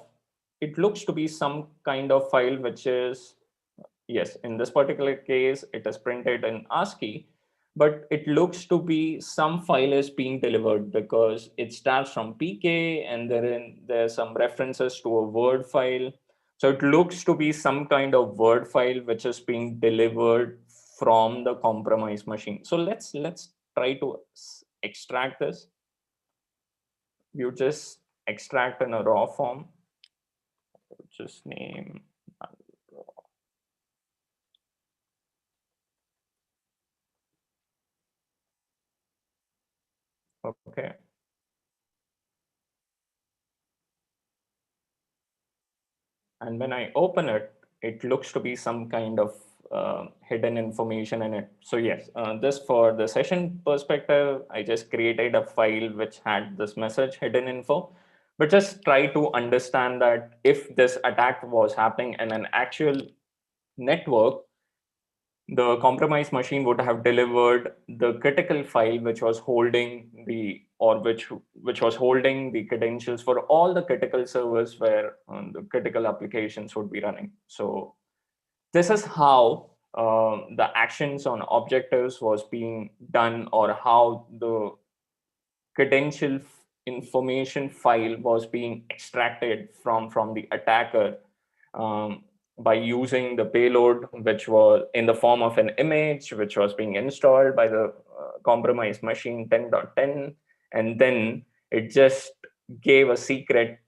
it looks to be some kind of file, which is, yes, in this particular case, it is printed in ASCII, but it looks to be some file is being delivered because it starts from PK and there's some references to a Word file. So it looks to be some kind of Word file which is being delivered from the compromised machine. So let's try to extract this. You just extract in a raw form. Just name. Okay. And when I open it, it looks to be some kind of hidden information in it. So yes, this for the session perspective, I just created a file which had this message hidden info, but just try to understand that if this attack was happening in an actual network, the compromised machine would have delivered the critical file which was holding the or which was holding the credentials for all the critical servers where the critical applications would be running. So this is how the actions on objectives was being done, or how the credential information file was being extracted from the attacker, um, by using the payload, which was in the form of an image, which was being installed by the compromised machine 10.10. And then it just gave a secret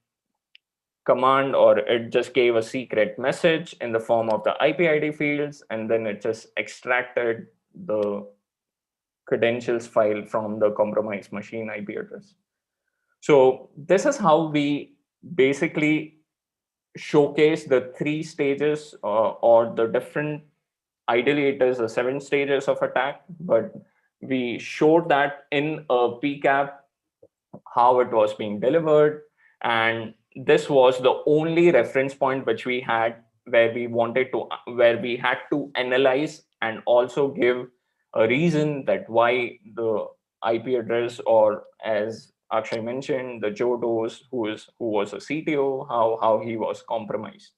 command, or it just gave a secret message in the form of the IP ID fields. And then it just extracted the credentials file from the compromised machine IP address. So this is how we basically showcase the three stages, or the different, ideally it is the 7 stages of attack, but we showed that in a PCAP how it was being delivered. And this was the only reference point which we had, where we had to analyze and also give a reason that why the IP address, or as Akshay mentioned, the Joe Doe's, who was a CTO, how he was compromised.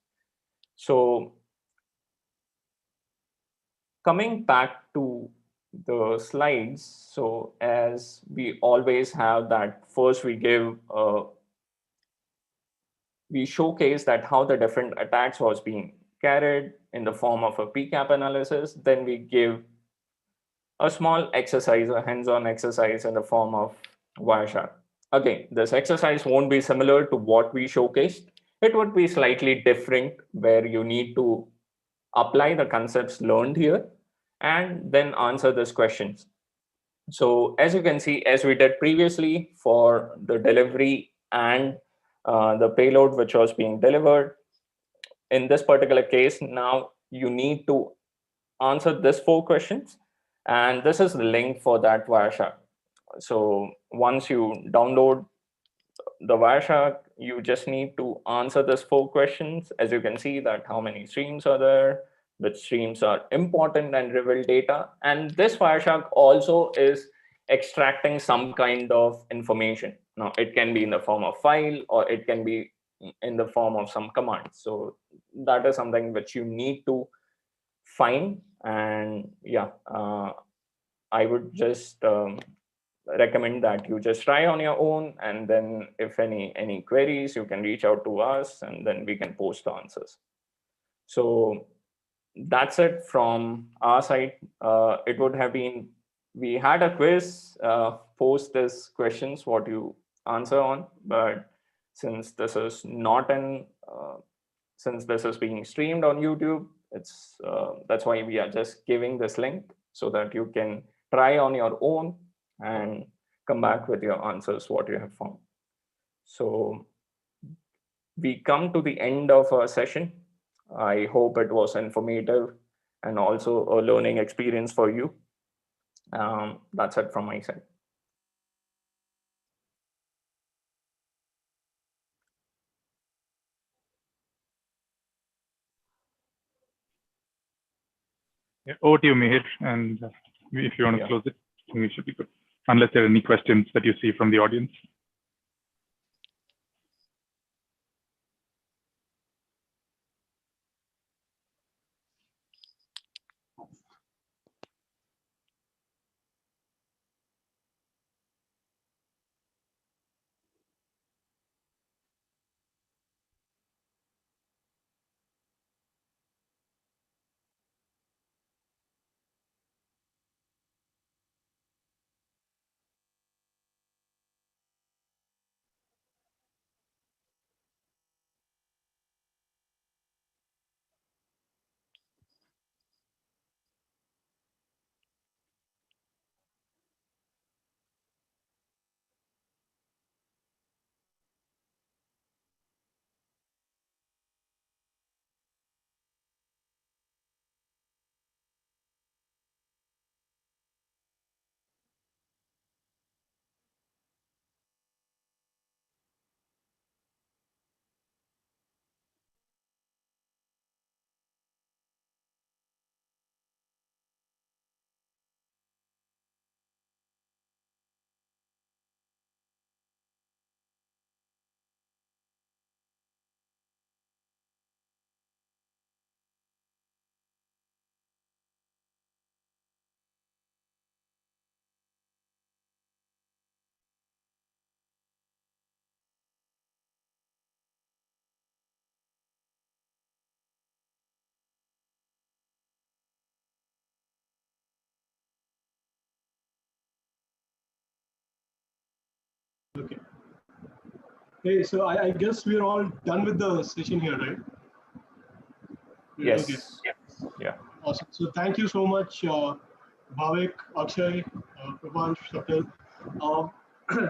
So coming back to the slides, so as we always have that, first we showcase that how the different attacks was being carried in the form of a PCAP analysis. Then we give a small exercise, a hands-on exercise in the form of Wireshark. Again, this exercise won't be similar to what we showcased. It would be slightly different, where you need to apply the concepts learned here and then answer these questions. So as you can see, as we did previously for the delivery and the payload which was being delivered, in this particular case, now you need to answer this 4 questions. And this is the link for that Wireshark. So once you download the Wireshark, you just need to answer these 4 questions. As you can see, that how many streams are there, which streams are important and reveal data. And this Wireshark also is extracting some kind of information. Now, it can be in the form of file, or it can be in the form of some command. So that is something which you need to find. And yeah, I would just recommend that you just try on your own, and then if any queries, you can reach out to us, and then we can post the answers. So that's it from our side. It would have been, we had a quiz, post this questions what you answer on, but since this is not an since this is being streamed on YouTube, it's that's why we are just giving this link, so that you can try on your own and come back with your answers what you have found. So we come to the end of our session. I hope it was informative and also a learning experience for you. That's it from my side. Yeah, over to you, Mihir. And if you want to Yeah. close it, I think we should be good. unless there are any questions that you see from the audience. Okay. Hey, so I guess we're all done with the session here, right? Yes. Okay. Yeah. Awesome. So thank you so much, Bhavik, Akshay, Prabhansh, Sapil.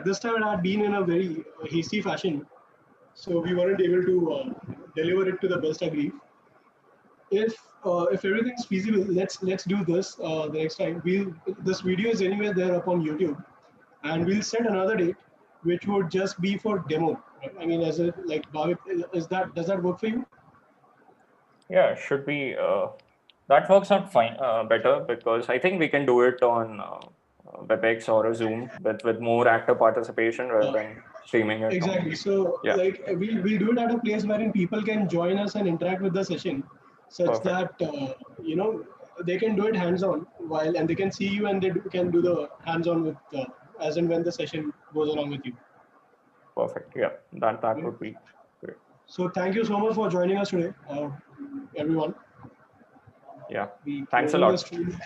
This time it had been in a very hasty fashion, so we weren't able to deliver it to the best, I believe. If everything's feasible, let's do this the next time. This video is anywhere there up on YouTube, and we'll set another date, which would just be for demo. Right? I mean, as a like Bhavik, does that work for you? Yeah, should be. That works out fine, better, because I think we can do it on WebEx or a Zoom with more active participation rather than streaming it. Exactly. So, Yeah. like, we'll do it at a place wherein people can join us and interact with the session, such Perfect. that they can do it hands-on and they can see you and can do the hands-on with as and when the session goes along with you. Perfect. Yeah, that Yeah. would be great. So, thank you so much for joining us today, everyone. Yeah. We Thanks a closing the lot. stream.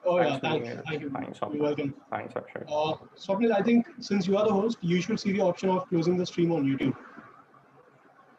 Oh Thanks yeah, for thanks, doing it. thank you. Thanks, You're Swapnil. welcome. Thanks, Akshay. Swapnil, I think since you are the host, you should see the option of closing the stream on YouTube.